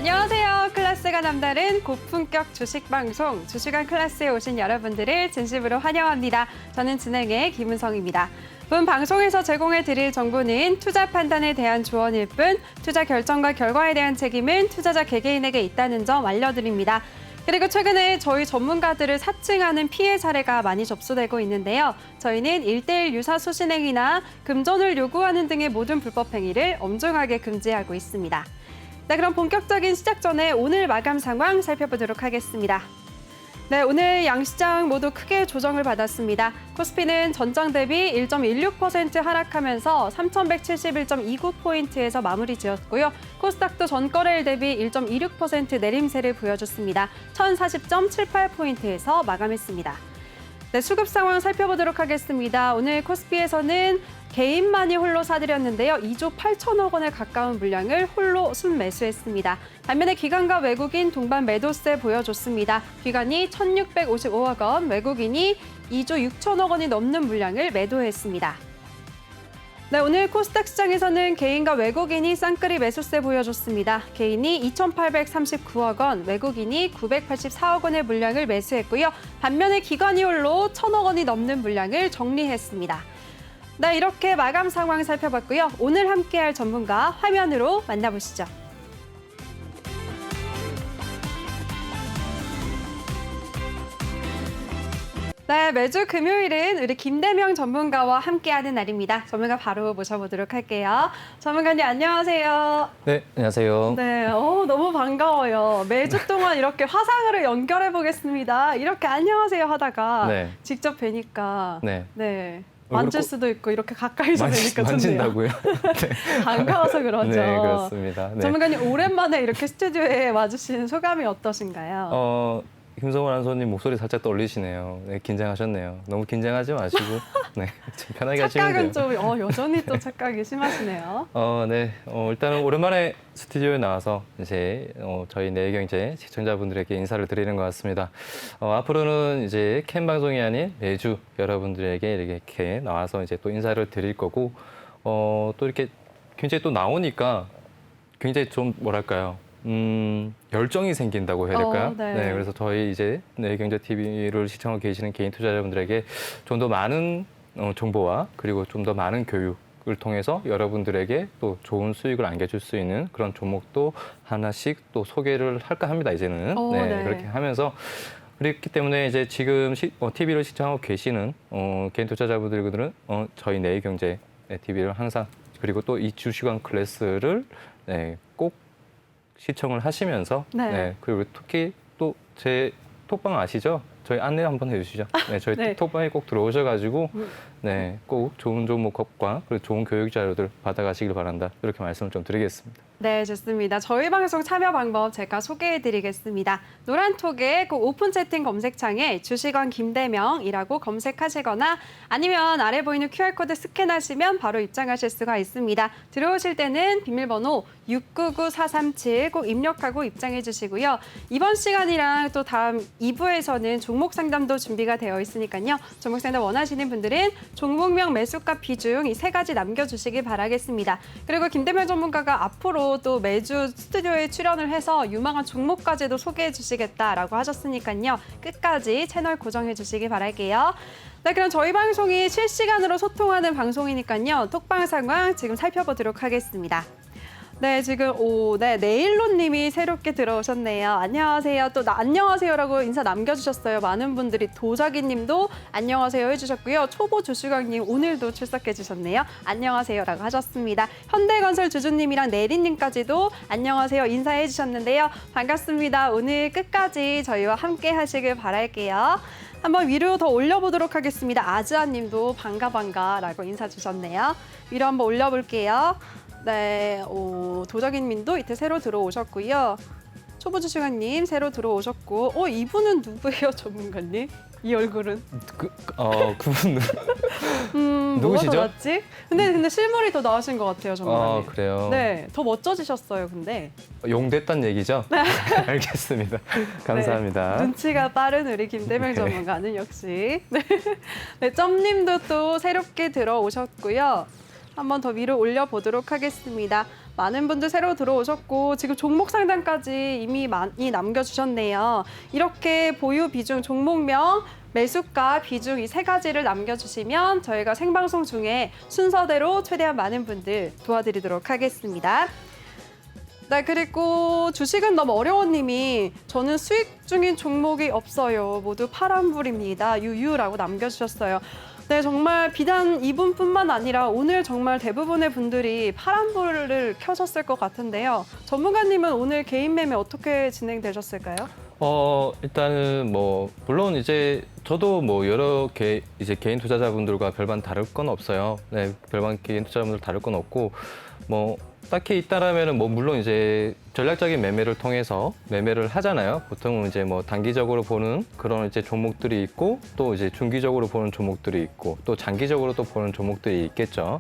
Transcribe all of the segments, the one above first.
안녕하세요. 클래스가 남다른 고품격 주식 방송 주식왕 클래스에 오신 여러분들을 진심으로 환영합니다. 저는 진행의 김은성입니다. 본 방송에서 제공해드릴 정보는 투자 판단에 대한 조언일 뿐 투자 결정과 결과에 대한 책임은 투자자 개개인에게 있다는 점 알려드립니다. 그리고 최근에 저희 전문가들을 사칭하는 피해 사례가 많이 접수되고 있는데요. 저희는 1:1 유사 수신행위나 금전을 요구하는 등의 모든 불법 행위를 엄중하게 금지하고 있습니다. 네, 그럼 본격적인 시작 전에 오늘 마감 상황 살펴보도록 하겠습니다. 네, 오늘 양시장 모두 크게 조정을 받았습니다. 코스피는 전장 대비 1.16% 하락하면서 3,171.29포인트에서 마무리 지었고요. 코스닥도 전거래일 대비 1.26% 내림세를 보여줬습니다. 1,040.78포인트에서 마감했습니다. 네, 수급 상황 살펴보도록 하겠습니다. 오늘 코스피에서는 개인만이 홀로 사들였는데요. 2조 8천억 원에 가까운 물량을 홀로 순매수했습니다. 반면에 기관과 외국인 동반 매도세 보여줬습니다. 기관이 1,655억 원, 외국인이 2조 6천억 원이 넘는 물량을 매도했습니다. 네, 오늘 코스닥 시장에서는 개인과 외국인이 쌍끌이 매수세 보여줬습니다. 개인이 2,839억 원, 외국인이 984억 원의 물량을 매수했고요. 반면에 기관이 홀로 1,000억 원이 넘는 물량을 정리했습니다. 네, 이렇게 마감 상황 살펴봤고요. 오늘 함께할 전문가 화면으로 만나보시죠. 네, 매주 금요일은 우리 김대명 전문가와 함께하는 날입니다. 전문가 바로 모셔보도록 할게요. 전문가님 안녕하세요. 네, 안녕하세요. 네, 너무 반가워요. 매주 동안 이렇게 화상으로 연결해 보겠습니다. 이렇게 안녕하세요 하다가 네. 직접 뵈니까 네. 만질 수도 있고 이렇게 가까이서 뵈니까 좋네요. 만진다고요? 네. 반가워서 그러죠. 네, 그렇습니다. 네. 전문가님 오랜만에 이렇게 스튜디오에 와주신 소감이 어떠신가요? 김성원 아나운서님 목소리 살짝 떨리시네요. 네, 긴장하셨네요. 너무 긴장하지 마시고 네, 좀 편하게 하시면 돼요. 착각은 좀 여전히 또 착각이 심하시네요. 네, 일단은 오랜만에 스튜디오에 나와서 이제 저희 내일경제 시청자분들에게 인사를 드리는 것 같습니다. 앞으로는 이제 캠 방송이 아닌 매주 여러분들에게 이렇게 나와서 이제 또 인사를 드릴 거고 또 이렇게 굉장히 또 나오니까 굉장히 좀 뭐랄까요? 열정이 생긴다고 해야 될까요? 네. 그래서 저희 이제 내일경제TV를 시청하고 계시는 개인 투자자분들에게 좀 더 많은 정보와 그리고 좀 더 많은 교육을 통해서 여러분들에게 또 좋은 수익을 안겨줄 수 있는 그런 종목도 하나씩 또 소개를 할까 합니다, 이제는. 네. 그렇게 하면서 그렇기 때문에 이제 지금 TV를 시청하고 계시는 개인 투자자분들은 저희 내일경제 TV를 항상 그리고 또 이 주식왕 클래스를 꼭 시청을 하시면서 그리고 특히 또 제 톡방 아시죠? 저희 안내 한번 해주시죠. 네, 저희 네. 톡방에 꼭 들어오셔가지고 꼭 좋은 종목과 그리고 좋은 교육 자료들 받아가시길 바란다. 이렇게 말씀을 좀 드리겠습니다. 네, 좋습니다. 저희 방송 참여 방법 제가 소개해드리겠습니다. 노란톡에 꼭 오픈 채팅 검색창에 주식왕 김대명이라고 검색하시거나 아니면 아래 보이는 QR코드 스캔하시면 바로 입장하실 수가 있습니다. 들어오실 때는 비밀번호 699437 꼭 입력하고 입장해 주시고요. 이번 시간이랑 또 다음 2부에서는 종목 상담도 준비가 되어 있으니까요. 종목 상담 원하시는 분들은 종목명, 매수가, 비중 이 3가지 남겨주시기 바라겠습니다. 그리고 김대명 전문가가 앞으로 또 매주 스튜디오에 출연을 해서 유망한 종목까지도 소개해 주시겠다라고 하셨으니까요. 끝까지 채널 고정해 주시기 바랄게요. 네, 그럼 저희 방송이 실시간으로 소통하는 방송이니까요. 톡방 상황 지금 살펴보도록 하겠습니다. 네, 지금 네일로님이 새롭게 들어오셨네요. 안녕하세요. 또 안녕하세요라고 인사 남겨주셨어요. 많은 분들이 도자기님도 안녕하세요 해주셨고요. 초보 주식왕님 오늘도 출석해주셨네요. 안녕하세요라고 하셨습니다. 현대건설 주주님이랑 내리님까지도 안녕하세요 인사해주셨는데요. 반갑습니다. 오늘 끝까지 저희와 함께 하시길 바랄게요. 한번 위로 더 올려보도록 하겠습니다. 아즈아님도 반가라고 인사 주셨네요. 위로 한번 올려볼게요. 네, 도자기님도 이때 새로 들어오셨고요. 초보주식왕님 새로 들어오셨고, 이분은 누구예요, 전문가님? 이 얼굴은? 그분은 뭐가 누구시죠? 더 낫지? 근데 실물이 더 나으신 것 같아요, 전문가님. 그래요? 네, 더 멋져지셨어요, 근데. 용됐단 얘기죠? 네. 알겠습니다. 감사합니다. 네, 눈치가 빠른 우리 김대명 전문가는 역시. 네, 점님도 또 새롭게 들어오셨고요. 한 번 더 위로 올려보도록 하겠습니다. 많은 분들 새로 들어오셨고 지금 종목 상담까지 이미 많이 남겨주셨네요. 이렇게 보유 비중, 종목명, 매수가, 비중 이 세 가지를 남겨주시면 저희가 생방송 중에 순서대로 최대한 많은 분들 도와드리도록 하겠습니다. 네, 그리고 주식은 너무 어려운 님이 저는 수익 중인 종목이 없어요. 모두 파란불입니다. 유유라고 남겨주셨어요. 네, 정말 비단 이분뿐만 아니라 오늘 정말 대부분의 분들이 파란불을 켜셨을 것 같은데요. 전문가님은 오늘 개인 매매 어떻게 진행되셨을까요? 일단은 뭐 물론 이제 저도 뭐 여러 이제 개인 투자자분들과 별반 다를 건 없어요. 네, 별반 개인 투자자분들 다를 건 없고 뭐 딱히 있다라면은 뭐 물론 이제 전략적인 매매를 통해서 매매를 하잖아요. 보통은 이제 뭐 단기적으로 보는 그런 이제 종목들이 있고 또 이제 중기적으로 보는 종목들이 있고 또 장기적으로 또 보는 종목들이 있겠죠.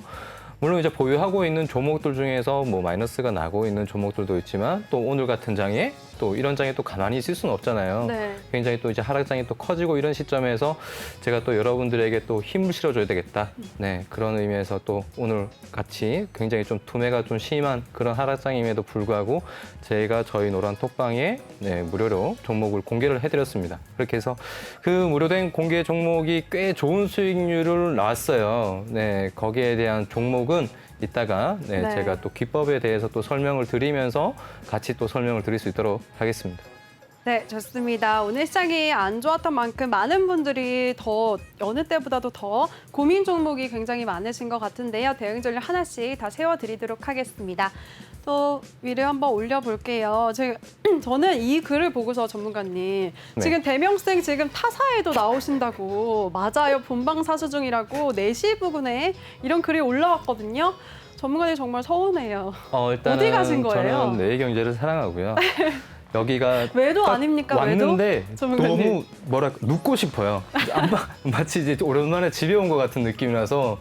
물론 이제 보유하고 있는 종목들 중에서 뭐 마이너스가 나고 있는 종목들도 있지만 또 오늘 같은 장에 또 이런 장에 또 가만히 있을 수는 없잖아요. 네. 굉장히 또 이제 하락장이 또 커지고 이런 시점에서 제가 또 여러분들에게 또 힘을 실어줘야 되겠다. 네, 그런 의미에서 또 오늘 같이 굉장히 좀 투매가 좀 심한 그런 하락장임에도 불구하고 제가 저희 노란 톡방에 네, 무료로 종목을 공개를 해드렸습니다. 그렇게 해서 그 무료된 공개 종목이 꽤 좋은 수익률을 나왔어요. 네, 거기에 대한 종목은 이따가 네, 네. 제가 또 기법에 대해서 또 설명을 드리면서 같이 또 설명을 드릴 수 있도록 하겠습니다. 네, 좋습니다. 오늘 시장이 안 좋았던 만큼 많은 분들이 더 어느 때보다도 더 고민 종목이 굉장히 많으신 것 같은데요. 대응 전략 하나씩 다 세워드리도록 하겠습니다. 또 위를 한번 올려볼게요. 저는 이 글을 보고서 전문가님 네. 지금 대명생 지금 타사에도 나오신다고 맞아요. 본방사수 중이라고 4시 부근에 이런 글이 올라왔거든요. 전문가님 정말 서운해요. 일단은 어디 가신 거예요? 저는 내경제를 사랑하고요. 여기가 외도 딱 아닙니까? 왔는데 외도? 전문가님. 너무 뭐랄까 눕고 싶어요. 마치 이제 오랜만에 집에 온 것 같은 느낌이라서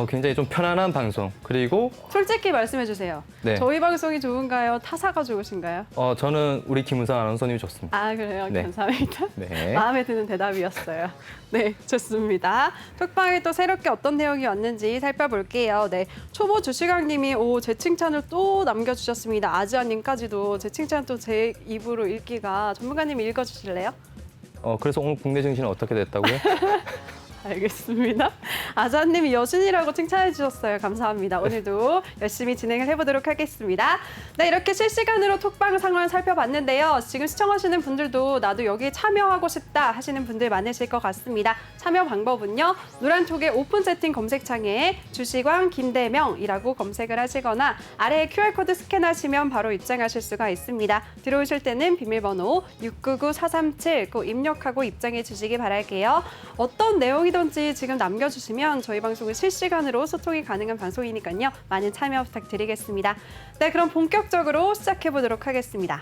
굉장히 좀 편안한 방송. 그리고 솔직히 말씀해 주세요. 네. 저희 방송이 좋은가요? 타사가 좋으신가요? 저는 우리 김은상 아나운서님이 좋습니다. 아, 그래요? 네. 감사합니다. 네. 마음에 드는 대답이었어요. 네, 좋습니다. 톡방에 또 새롭게 어떤 내용이 왔는지 살펴볼게요. 네, 초보 주식왕님이 제 칭찬을 또 남겨주셨습니다. 아지아님까지도 제 칭찬 또 제 입으로 읽기가 전문가님이 읽어주실래요? 그래서 오늘 국내 증시는 어떻게 됐다고요? 알겠습니다. 아자님이 여신이라고 칭찬해 주셨어요. 감사합니다. 오늘도 열심히 진행을 해보도록 하겠습니다. 네, 이렇게 실시간으로 톡방 상황 살펴봤는데요. 지금 시청하시는 분들도 나도 여기에 참여하고 싶다 하시는 분들 많으실 것 같습니다. 참여 방법은요. 노란톡의 오픈 채팅 검색창에 주식왕 김대명이라고 검색을 하시거나 아래에 QR코드 스캔하시면 바로 입장하실 수가 있습니다. 들어오실 때는 비밀번호 699-437 꼭 입력하고 입장해 주시기 바랄게요. 어떤 내용이든지 지금 남겨주시면 저희 방송은 실시간으로 소통이 가능한 방송이니까요. 많은 참여 부탁드리겠습니다. 네, 그럼 본격적으로 시작해 보도록 하겠습니다.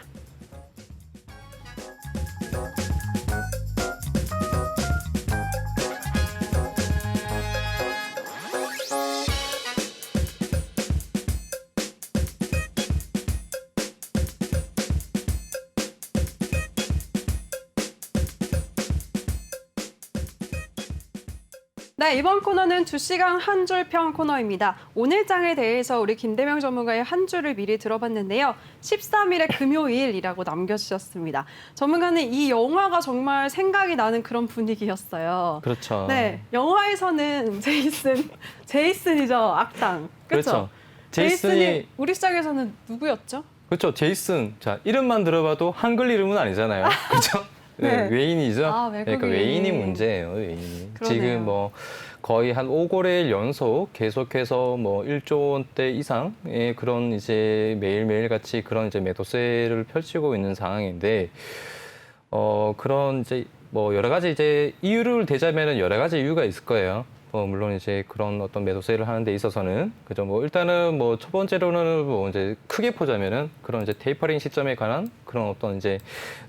네, 이번 코너는 주시강 한 줄 평 코너입니다. 오늘 장에 대해서 우리 김대명 전문가의 한 줄을 미리 들어봤는데요. 13일의 금요일이라고 남겨주셨습니다. 전문가는 이 영화가 정말 생각이 나는 그런 분위기였어요. 그렇죠. 네, 영화에서는 제이슨이죠, 악당. 그렇죠. 제이슨이 우리 시장에서는 누구였죠? 그렇죠. 제이슨. 자, 이름만 들어봐도 한글 이름은 아니잖아요. 그렇죠? 네, 네. 외인이죠. 아, 외국인. 그러니까 외인이 문제예요, 외인이. 그러네요. 지금 뭐 거의 한 5거래일 연속 계속해서 뭐 1조 원대 이상의 그런 이제 매일매일 같이 그런 이제 매도세를 펼치고 있는 상황인데 그런 이제 뭐 여러 가지 이제 이유를 대자면은 여러 가지 이유가 있을 거예요. 물론 이제 그런 어떤 매도세를 하는 데 있어서는 그죠. 뭐 일단은 뭐 첫 번째로는 뭐 이제 크게 보자면은 그런 이제 테이퍼링 시점에 관한 그런 어떤 이제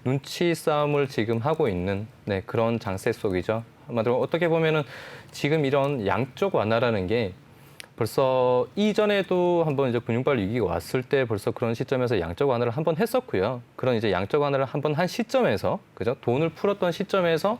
눈치 싸움을 지금 하고 있는 네, 그런 장세 속이죠. 한마디로 어떻게 보면은 지금 이런 양쪽 완화라는 게 벌써 이전에도 한번 이제 금융발 위기가 왔을 때 벌써 그런 시점에서 양적 완화를 한번 했었고요. 그런 이제 양적 완화를 한번 한 시점에서 그죠. 돈을 풀었던 시점에서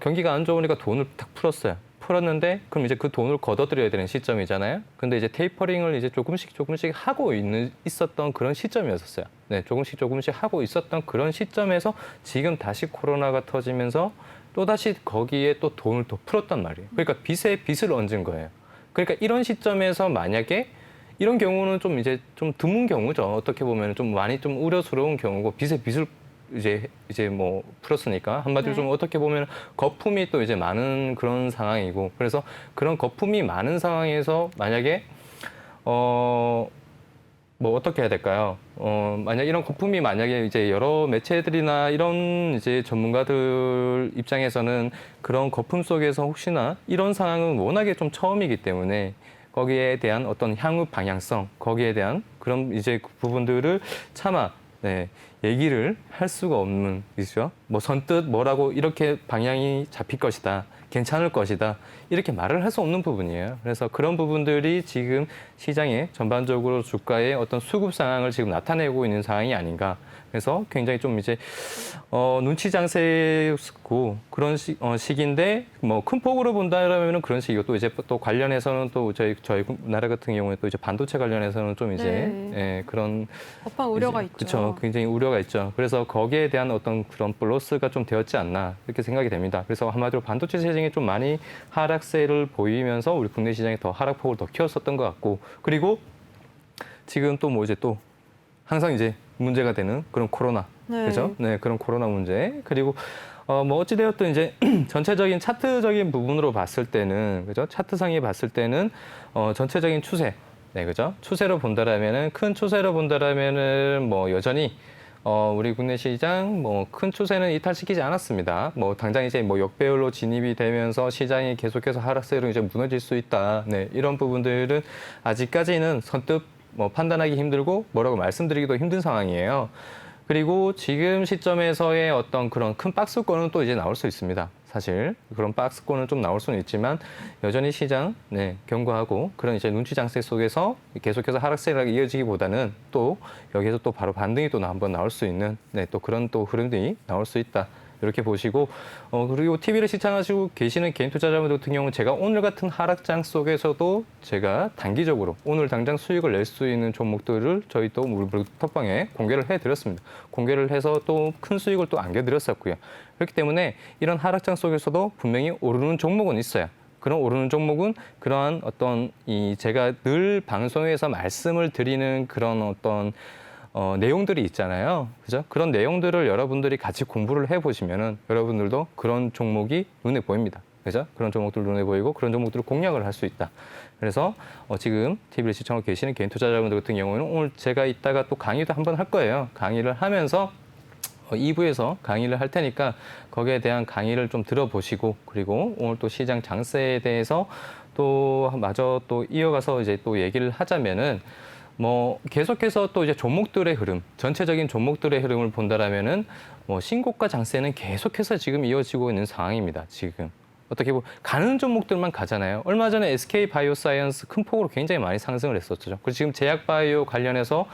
경기가 안 좋으니까 돈을 딱 풀었어요. 풀었는데 그럼 이제 그 돈을 걷어들여야 되는 시점이잖아요. 근데 이제 테이퍼링을 이제 조금씩 하고 있었던 그런 시점이었어요. 네, 조금씩 하고 있었던 그런 시점에서 지금 다시 코로나가 터지면서 또 다시 거기에 또 돈을 더 풀었단 말이에요. 그러니까 빚에 빚을 얹은 거예요. 그러니까 이런 시점에서 만약에 이런 경우는 좀 이제 좀 드문 경우죠. 어떻게 보면 좀 많이 좀 우려스러운 경우고 빚에 빚을 이제 뭐 풀었으니까 한마디로 네. 좀 어떻게 보면 거품이 또 이제 많은 그런 상황이고 그래서 그런 거품이 많은 상황에서 만약에 뭐 어떻게 해야 될까요? 만약 이런 거품이 만약에 이제 여러 매체들이나 이런 이제 전문가들 입장에서는 그런 거품 속에서 혹시나 이런 상황은 워낙에 좀 처음이기 때문에 거기에 대한 어떤 향후 방향성, 거기에 대한 그런 이제 그 부분들을 차마 네, 얘기를 할 수가 없는 이죠. 뭐 선뜻 뭐라고 이렇게 방향이 잡힐 것이다. 괜찮을 것이다. 이렇게 말을 할 수 없는 부분이에요. 그래서 그런 부분들이 지금 시장에 전반적으로 주가의 어떤 수급 상황을 지금 나타내고 있는 상황이 아닌가. 그래서 굉장히 좀 이제 눈치 장세고 그런 시기인데 뭐 큰 폭으로 본다라면은 그런 시기고 또 이제 또 관련해서는 또 저희 나라 같은 경우에 또 이제 반도체 관련해서는 좀 이제 네. 예, 그런 법한 우려가 있죠. 그렇죠. 굉장히 우려가 있죠. 그래서 거기에 대한 어떤 그런 플러스가 좀 되었지 않나 이렇게 생각이 됩니다. 그래서 한마디로 반도체 시장이 좀 많이 하락세를 보이면서 우리 국내 시장이 더 하락폭을 더 키웠었던 것 같고 그리고 지금 또 뭐 이제 또 항상 이제 문제가 되는 그런 코로나 네. 그죠? 네, 그런 코로나 문제 그리고 뭐 어찌되었든 이제 전체적인 차트적인 부분으로 봤을 때는 그죠? 차트상에 봤을 때는 전체적인 추세 네, 그죠? 추세로 본다라면은 큰 추세로 본다라면은 뭐 여전히 우리 국내 시장 뭐 큰 추세는 이탈시키지 않았습니다. 뭐 당장 이제 뭐 역배열로 진입이 되면서 시장이 계속해서 하락세로 이제 무너질 수 있다. 네, 이런 부분들은 아직까지는 선뜻 뭐 판단하기 힘들고 뭐라고 말씀드리기도 힘든 상황이에요. 그리고 지금 시점에서의 어떤 그런 큰 박스권은 또 이제 나올 수 있습니다. 사실 그런 박스권은 좀 나올 수는 있지만 여전히 시장 네, 견고하고 그런 이제 눈치 장세 속에서 계속해서 하락세가 이어지기보다는 또 여기에서 또 바로 반등이 또 한번 나올 수 있는 네, 또 그런 또 흐름들이 나올 수 있다. 이렇게 보시고 그리고 TV를 시청하시고 계시는 개인 투자자분들 같은 경우는 제가 오늘 같은 하락장 속에서도 제가 단기적으로 오늘 당장 수익을 낼 수 있는 종목들을 저희 또 톡방에 공개를 해드렸습니다. 공개를 해서 또 큰 수익을 또 안겨드렸었고요. 그렇기 때문에 이런 하락장 속에서도 분명히 오르는 종목은 있어요. 그런 오르는 종목은 그러한 어떤 제가 늘 방송에서 말씀을 드리는 그런 어떤 내용들이 있잖아요. 그죠? 그런 내용들을 여러분들이 같이 공부를 해보시면은 여러분들도 그런 종목이 눈에 보입니다. 그죠? 그런 종목들 눈에 보이고 그런 종목들을 공략을 할 수 있다. 그래서 지금 TV를 시청하고 계시는 개인 투자자분들 같은 경우에는 오늘 제가 이따가 또 강의도 한번 할 거예요. 강의를 하면서 2부에서 강의를 할 테니까 거기에 대한 강의를 좀 들어보시고 그리고 오늘 또 시장 장세에 대해서 또 마저 또 이어가서 이제 또 얘기를 하자면은 뭐 계속해서 또 이제 종목들의 흐름, 전체적인 종목들의 흐름을 본다라면은 뭐 신고가 장세는 계속해서 지금 이어지고 있는 상황입니다. 지금 어떻게 보면 가는 종목들만 가잖아요. 얼마 전에 SK 바이오사이언스 큰 폭으로 굉장히 많이 상승을 했었죠. 그리고 지금 제약 바이오 관련해서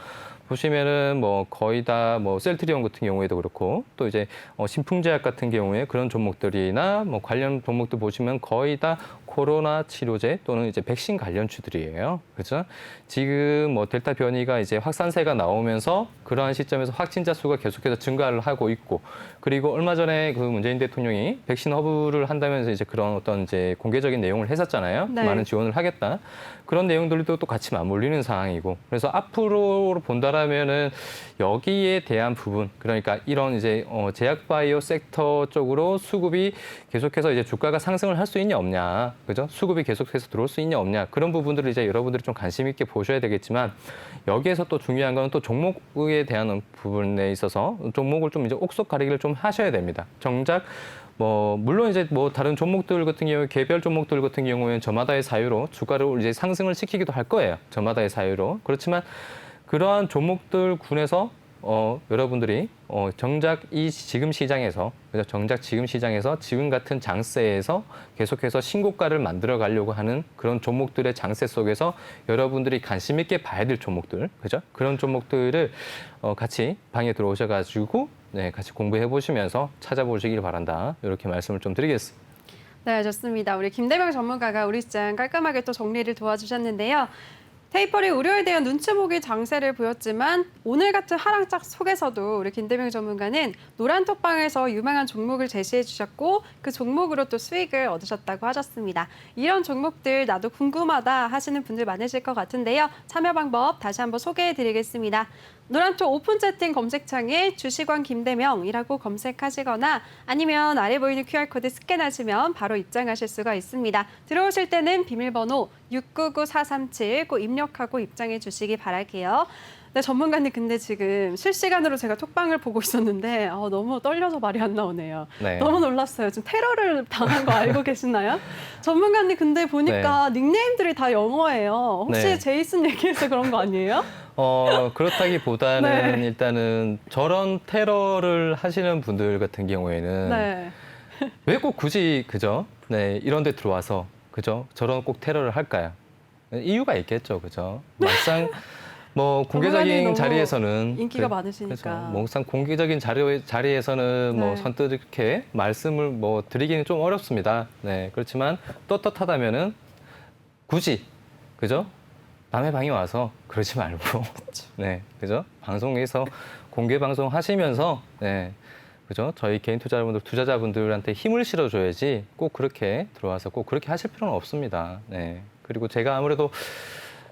보시면은 뭐 거의 다 뭐 셀트리온 같은 경우에도 그렇고 또 이제 신풍제약 같은 경우에 그런 종목들이나 뭐 관련 종목들 보시면 거의 다 코로나 치료제 또는 이제 백신 관련주들이에요. 그렇죠? 지금 뭐 델타 변이가 이제 확산세가 나오면서 그러한 시점에서 확진자 수가 계속해서 증가를 하고 있고 그리고 얼마 전에 그 문재인 대통령이 백신 허브를 한다면서 이제 그런 어떤 이제 공개적인 내용을 했었잖아요. 네. 많은 지원을 하겠다. 그런 내용들도 또 같이 맞물리는 상황이고 그래서 앞으로 본다라면은 여기에 대한 부분 그러니까 이런 이제 제약 바이오 섹터 쪽으로 수급이 계속해서 이제 주가가 상승을 할 수 있냐 없냐 그죠? 수급이 계속해서 들어올 수 있냐 없냐 그런 부분들을 이제 여러분들이 좀 관심 있게 보셔야 되겠지만 여기에서 또 중요한 건 또 종목에 대한 부분에 있어서 종목을 좀 이제 옥석 가리기를 좀 하셔야 됩니다. 정작 뭐 물론 이제 뭐 다른 종목들 같은 경우에 개별 종목들 같은 경우에는 저마다의 사유로 주가를 이제 상승을 시키기도 할 거예요. 저마다의 사유로. 그렇지만 그러한 종목들 군에서 여러분들이 정작 이 지금 시장에서 그래서 정작 지금 시장에서 지금 같은 장세에서 계속해서 신고가를 만들어 가려고 하는 그런 종목들의 장세 속에서 여러분들이 관심 있게 봐야 될 종목들 그죠? 그런 종목들을 같이 방에 들어오셔 가지고 네, 같이 공부해 보시면서 찾아보시길 바란다. 이렇게 말씀을 좀 드리겠습니다. 네, 좋습니다. 우리 김대명 전문가가 우리 시장 깔끔하게 또 정리를 도와주셨는데요. 테이퍼리 우려에 대한 눈치 보기 장세를 보였지만 오늘 같은 하락장 속에서도 우리 김대명 전문가는 노란톡방에서 유망한 종목을 제시해 주셨고 그 종목으로 또 수익을 얻으셨다고 하셨습니다. 이런 종목들 나도 궁금하다 하시는 분들 많으실 것 같은데요. 참여 방법 다시 한번 소개해 드리겠습니다. 노란톡 오픈 채팅 검색창에 주식왕 김대명이라고 검색하시거나 아니면 아래 보이는 QR코드 스캔하시면 바로 입장하실 수가 있습니다. 들어오실 때는 비밀번호 699437 꼭 입력하고 입장해 주시기 바랄게요. 네, 전문가님 근데 지금 실시간으로 제가 톡방을 보고 있었는데 너무 떨려서 말이 안 나오네요. 네. 너무 놀랐어요. 지금 테러를 당한 거 알고 계시나요? 전문가님 근데 보니까 닉네임들이 다 영어예요. 혹시 네. 제이슨 얘기해서 그런 거 아니에요? 그렇다기보다는 네. 일단은 저런 테러를 하시는 분들 같은 경우에는 네. 왜 꼭 굳이 그죠? 네, 이런 데 들어와서 그죠? 저런 꼭 테러를 할까요? 이유가 있겠죠, 그죠? 막상 뭐 전문가님 공개적인 너무 자리에서는 인기가 많으시니까. 그죠? 뭐 막상 공개적인 자리에서는 뭐 네. 선뜻 이렇게 말씀을 뭐 드리기는 좀 어렵습니다. 네, 그렇지만 떳떳하다면은 굳이 그죠? 남의 방에 와서 그러지 말고 네, 그죠? 방송에서 공개 방송 하시면서 네. 그죠? 저희 개인 투자자분들한테 힘을 실어줘야지 꼭 그렇게 들어와서 꼭 그렇게 하실 필요는 없습니다. 네. 그리고 제가 아무래도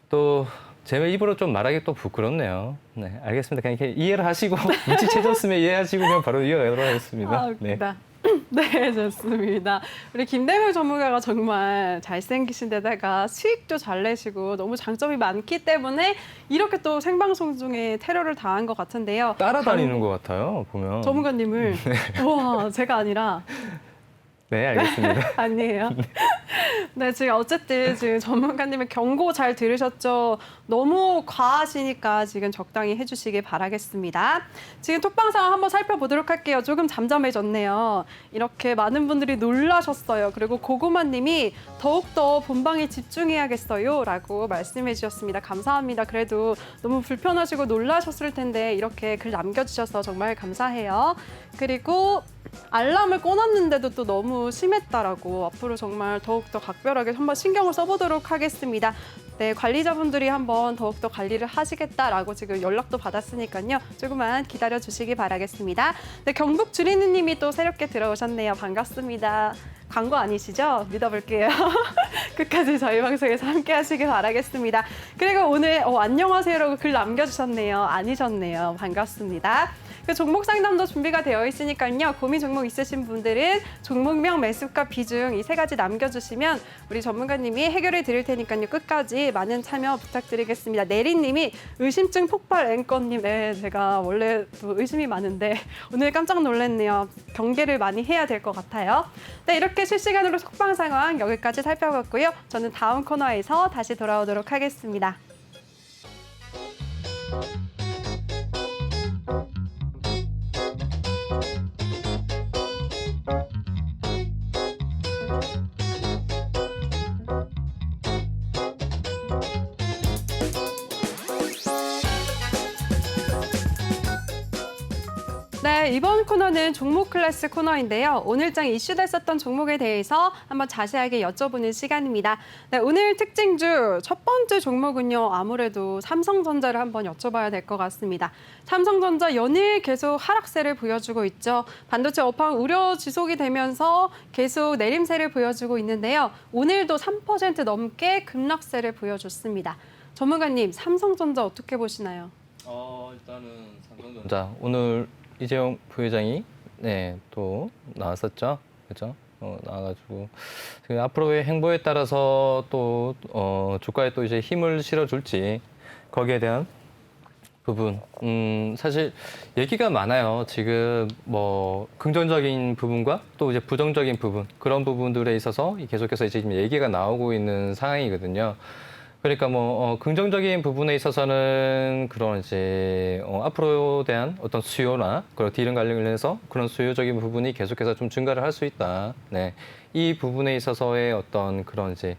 또 제 입으로 좀 말하기 또 부끄럽네요. 네, 알겠습니다. 그냥 이렇게 이해를 하시고 눈치채셨으면 이해하시고 그냥 바로 이어가도록 하겠습니다. 아, 네. 웃기다. 네, 좋습니다. 우리 김대명 전문가가 정말 잘생기신 데다가 수익도 잘 내시고 너무 장점이 많기 때문에 이렇게 또 생방송 중에 테러를 당한 것 같은데요. 따라다니는 것 같아요, 보면. 전문가님을. 우와, 제가 아니라. 네, 알겠습니다. 아니에요. 네, 지금 어쨌든 지금 전문가님의 경고 잘 들으셨죠? 너무 과하시니까 지금 적당히 해주시길 바라겠습니다. 지금 톡방 상황 한번 살펴보도록 할게요. 조금 잠잠해졌네요. 이렇게 많은 분들이 놀라셨어요. 그리고 고구마님이 더욱더 본방에 집중해야겠어요 라고 말씀해 주셨습니다. 감사합니다. 그래도 너무 불편하시고 놀라셨을 텐데 이렇게 글 남겨주셔서 정말 감사해요. 그리고 알람을 꺼놨는데도 또 너무 심했다라고 앞으로 정말 더욱더 각별하게 한번 신경을 써보도록 하겠습니다. 네, 관리자분들이 한번 더욱더 관리를 하시겠다라고 지금 연락도 받았으니까요. 조금만 기다려 주시기 바라겠습니다. 네, 경북 주리누님이 또 새롭게 들어오셨네요. 반갑습니다. 광고 아니시죠? 믿어볼게요. 끝까지 저희 방송에서 함께 하시길 바라겠습니다. 그리고 오늘 안녕하세요라고 글 남겨주셨네요. 아니셨네요. 반갑습니다. 그 종목 상담도 준비가 되어 있으니까요. 고민 종목 있으신 분들은 종목명, 매수가, 비중 이 세 가지 남겨주시면 우리 전문가님이 해결해 드릴 테니까요. 끝까지 많은 참여 부탁드리겠습니다. 내리님이 의심증 폭발 앵커님. 네, 제가 원래 또 의심이 많은데 오늘 깜짝 놀랐네요. 경계를 많이 해야 될 것 같아요. 네, 이렇게 실시간으로 속방 상황 여기까지 살펴봤고요. 저는 다음 코너에서 다시 돌아오도록 하겠습니다. 네, 이번 코너는 종목 클래스 코너인데요. 오늘장 이슈됐었던 종목에 대해서 한번 자세하게 여쭤보는 시간입니다. 네, 오늘 특징주 첫 번째 종목은요. 아무래도 삼성전자를 한번 여쭤봐야 될 것 같습니다. 삼성전자 연일 계속 하락세를 보여주고 있죠. 반도체 업황 우려 지속이 되면서 계속 내림세를 보여주고 있는데요. 오늘도 3% 넘게 급락세를 보여줬습니다. 전문가님, 삼성전자 어떻게 보시나요? 일단은 삼성전자 오늘 이재용 부회장이 또 나왔었죠, 그렇죠? 나와가지고 앞으로의 행보에 따라서 또 주가에 또 이제 힘을 실어줄지 거기에 대한 부분 사실 얘기가 많아요. 지금 뭐 긍정적인 부분과 또 이제 부정적인 부분 그런 부분들에 있어서 계속해서 이제 지금 얘기가 나오고 있는 상황이거든요. 그러니까 뭐 긍정적인 부분에 있어서는 그런 이제 앞으로 대한 어떤 수요나 그런 딜은 관련해서 그런 수요적인 부분이 계속해서 좀 증가를 할 수 있다. 네, 이 부분에 있어서의 어떤 그런 이제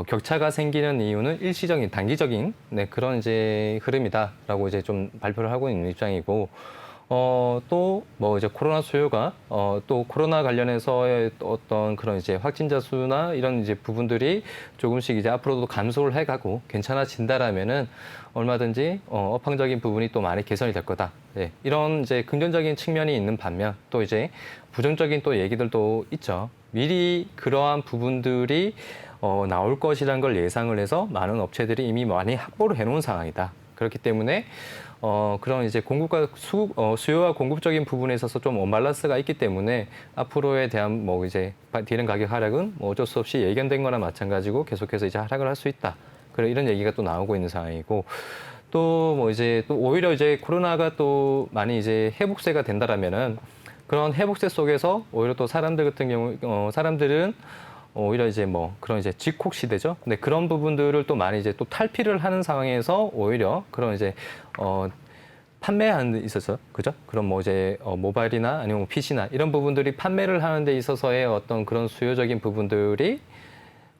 격차가 생기는 이유는 일시적인 단기적인 그런 이제 흐름이다라고 이제 좀 발표를 하고 있는 입장이고 또 뭐 이제 코로나 수요가 또 코로나 관련해서의 어떤 그런 이제 확진자 수나 이런 이제 부분들이 조금씩 이제 앞으로도 감소를 해가고 괜찮아진다라면은 얼마든지 업황적인 부분이 또 많이 개선이 될 거다. 네, 이런 이제 긍정적인 측면이 있는 반면 또 이제 부정적인 또 얘기들도 있죠. 미리 그러한 부분들이 나올 것이라는 걸 예상을 해서 많은 업체들이 이미 많이 확보를 해놓은 상황이다. 그렇기 때문에 그런 이제 공급과 수요와 공급적인 부분에 있어서 좀 언밸런스가 있기 때문에 앞으로에 대한 뭐 이제 디램 가격 하락은 뭐 어쩔 수 없이 예견된 거나 마찬가지고 계속해서 이제 하락을 할 수 있다. 그런 이런 얘기가 또 나오고 있는 상황이고 또 뭐 이제 또 오히려 이제 코로나가 또 많이 이제 회복세가 된다라면은 그런 회복세 속에서 오히려 또 사람들 같은 경우 사람들은 오히려 이제 뭐 그런 이제 직콕 시대죠. 근데 그런 부분들을 또 많이 이제 또 탈피를 하는 상황에서 오히려 그런 이제 판매하는 데 있어서 그죠? 그런 뭐 이제 모바일이나 아니면 PC나 이런 부분들이 판매를 하는 데 있어서의 어떤 그런 수요적인 부분들이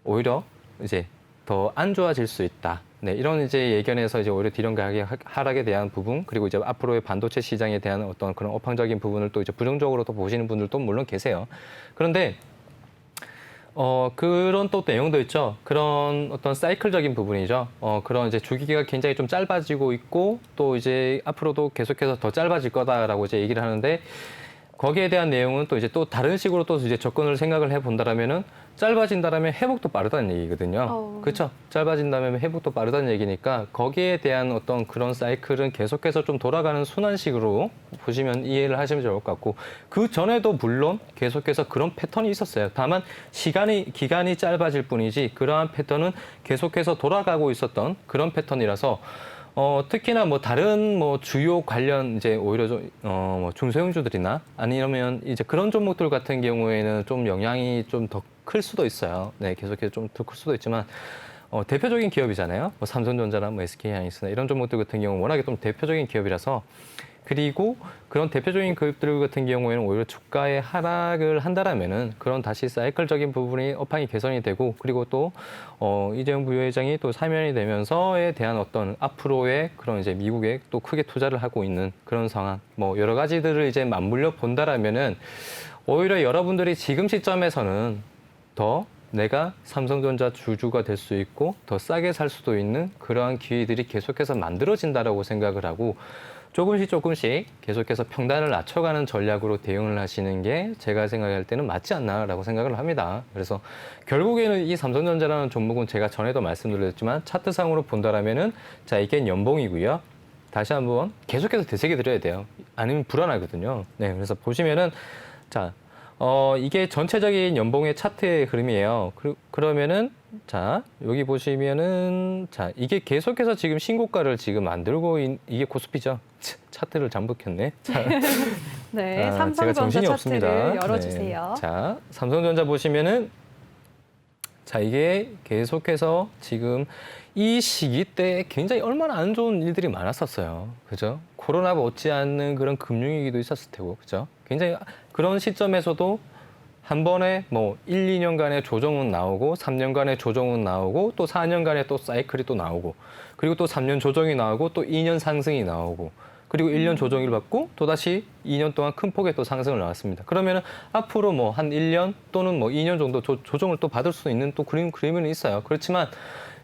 오히려 이제 더 안 좋아질 수 있다. 네, 이런 이제 예견에서 이제 오히려 디램 가격 하락에 대한 부분 그리고 이제 앞으로의 반도체 시장에 대한 어떤 그런 업황적인 부분을 또 이제 부정적으로 또 보시는 분들도 물론 계세요. 그런데 그런 또 내용도 있죠. 그런 어떤 사이클적인 부분이죠. 그런 이제 주기가 굉장히 좀 짧아지고 있고 또 이제 앞으로도 계속해서 더 짧아질 거다라고 이제 얘기를 하는데 거기에 대한 내용은 또 이제 또 다른 식으로 또 이제 접근을 생각을 해 본다라면은 짧아진다라면 회복도 빠르다는 얘기거든요. 그렇죠? 짧아진다면 회복도 빠르다는 얘기니까 거기에 대한 어떤 그런 사이클은 계속해서 좀 돌아가는 순환식으로 보시면 이해를 하시면 좋을 것 같고 그 전에도 물론 계속해서 그런 패턴이 있었어요. 다만 기간이 짧아질 뿐이지 그러한 패턴은 계속해서 돌아가고 있었던 그런 패턴이라서 특히나 뭐 다른 뭐 주요 관련 이제 오히려 좀 뭐 중소형주들이나 아니면 이제 그런 종목들 같은 경우에는 좀 영향이 좀 더 클 수도 있어요. 네, 계속해서 좀 더 클 수도 있지만 대표적인 기업이잖아요. 뭐 삼성전자나 뭐 SK하이닉스나 이런 종목들 같은 경우 워낙에 좀 대표적인 기업이라서 그리고 그런 대표적인 기업들 같은 경우에는 오히려 주가의 하락을 한다라면은 그런 다시 사이클적인 부분이 업황이 개선이 되고 그리고 또 이재용 부회장이 또 사면이 되면서에 대한 어떤 앞으로의 그런 이제 미국에 또 크게 투자를 하고 있는 그런 상황 뭐 여러 가지들을 이제 맞물려 본다라면은 오히려 여러분들이 지금 시점에서는 더 내가 삼성전자 주주가 될 수 있고 더 싸게 살 수도 있는 그러한 기회들이 계속해서 만들어진다라고 생각을 하고 조금씩 계속해서 평단을 낮춰가는 전략으로 대응을 하시는 게 제가 생각할 때는 맞지 않나라고 생각을 합니다. 그래서 결국에는 이 삼성전자라는 종목은 제가 전에도 말씀드렸지만 차트상으로 본다라면은 자 이게 연봉이고요. 다시 한번 계속해서 되새겨 드려야 돼요. 아니면 불안하거든요. 네, 그래서 보시면은 자. 이게 전체적인 연봉의 차트의 흐름이에요. 그러면은, 자, 여기 보시면은, 자, 이게 계속해서 지금 신고가를 지금 만들고, 이게 코스피죠. 차트를 잘못 켰네. 자, 네, 제가 삼성전자 정신이 차트를 없습니다. 열어주세요. 네. 자, 삼성전자 보시면은, 자, 이게 계속해서 지금 이 시기 때 굉장히 얼마나 안 좋은 일들이 많았었어요. 그죠? 코로나가 못지 않는 그런 금융위기도 있었을 테고, 그죠? 굉장히 그런 시점에서도 한 번에 뭐 1, 2년간의 조정은 나오고 3년간의 조정은 나오고 또 4년간의 또 사이클이 또 나오고 그리고 또 3년 조정이 나오고 또 2년 상승이 나오고 그리고 1년 조정을 받고 또다시 2년 동안 큰 폭의 또 상승을 나왔습니다. 그러면은 앞으로 뭐 한 1년 또는 뭐 2년 정도 조정을 또 받을 수 있는 또 그림은 있어요. 그렇지만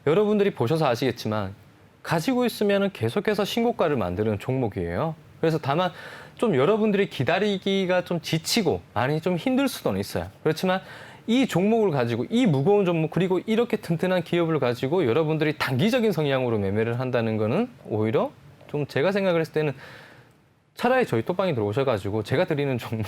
여러분들이 보셔서 아시겠지만 가지고 있으면은 계속해서 신고가를 만드는 종목이에요. 그래서 다만 좀 여러분들이 기다리기가 좀 지치고 많이 좀 힘들 수는 있어요. 그렇지만 이 종목을 가지고 이 무거운 종목 그리고 이렇게 튼튼한 기업을 가지고 여러분들이 단기적인 성향으로 매매를 한다는 거는 오히려 좀 제가 생각을 했을 때는 차라리 저희 톡방에 들어오셔가지고 제가 드리는 종목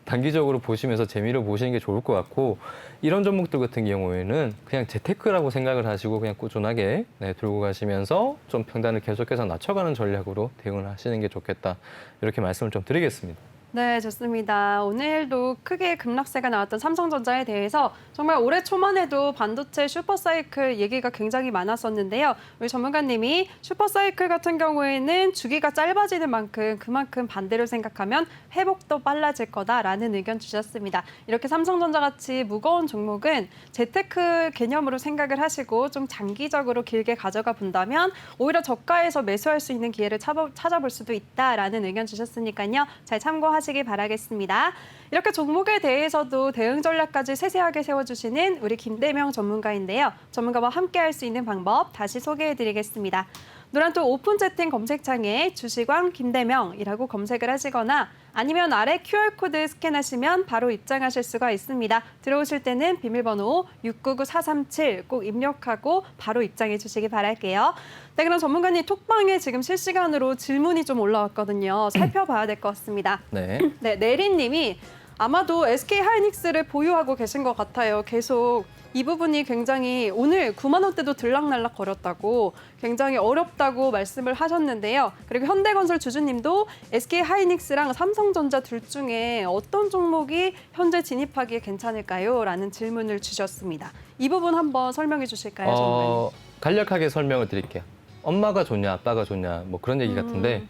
단기적으로 보시면서 재미를 보시는 게 좋을 것 같고 이런 종목들 같은 경우에는 그냥 재테크라고 생각을 하시고 그냥 꾸준하게 들고 가시면서 좀 평단을 계속해서 낮춰가는 전략으로 대응을 하시는 게 좋겠다 이렇게 말씀을 좀 드리겠습니다. 네, 좋습니다. 오늘도 크게 급락세가 나왔던 삼성전자에 대해서 정말 올해 초만 해도 반도체 슈퍼사이클 얘기가 굉장히 많았었는데요. 우리 전문가님이 슈퍼사이클 같은 경우에는 주기가 짧아지는 만큼 그만큼 반대로 생각하면 회복도 빨라질 거다라는 의견 주셨습니다. 이렇게 삼성전자 같이 무거운 종목은 재테크 개념으로 생각을 하시고 좀 장기적으로 길게 가져가 본다면 오히려 저가에서 매수할 수 있는 기회를 찾아볼 수도 있다라는 의견 주셨으니까요. 잘 참고하시기 바라겠습니다. 이렇게 종목에 대해서도 대응 전략까지 세세하게 세워주시는 우리 김대명 전문가인데요. 전문가와 함께 할 수 있는 방법 다시 소개해드리겠습니다. 노란톡 오픈 채팅 검색창에 주식왕 김대명이라고 검색을 하시거나 아니면 아래 QR코드 스캔하시면 바로 입장하실 수가 있습니다. 들어오실 때는 비밀번호 699437 꼭 입력하고 바로 입장해 주시기 바랄게요. 네, 그럼 전문가님 톡방에 지금 실시간으로 질문이 좀 올라왔거든요. 살펴봐야 될 것 같습니다. 네. 네, 내린님이 아마도 SK 하이닉스를 보유하고 계신 것 같아요. 계속 이 부분이 굉장히 오늘 9만 원대도 들락날락 거렸다고 굉장히 어렵다고 말씀을 하셨는데요. 그리고 현대건설 주주님도 SK 하이닉스랑 삼성전자 둘 중에 어떤 종목이 현재 진입하기에 괜찮을까요? 라는 질문을 주셨습니다. 이 부분 한번 설명해 주실까요, 전문가님? 간략하게 설명을 드릴게요. 엄마가 좋냐, 아빠가 좋냐, 뭐 그런 얘기 같은데,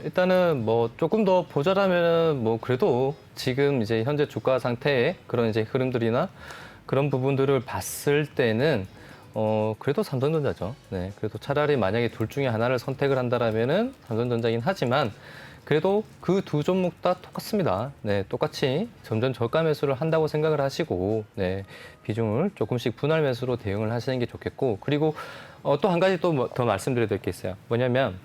일단은 뭐 조금 더 보자라면은 뭐 그래도 지금 이제 현재 주가 상태의 그런 이제 흐름들이나 그런 부분들을 봤을 때는 그래도 삼성전자죠. 네, 그래도 차라리 만약에 둘 중에 하나를 선택을 한다라면은 삼성전자긴 하지만 그래도 그 두 종목 다 똑같습니다. 네, 똑같이 점점 저가 매수를 한다고 생각을 하시고, 네, 비중을 조금씩 분할 매수로 대응을 하시는 게 좋겠고, 그리고 또 한 가지 또 더 말씀드려야 될 게 있어요. 뭐냐면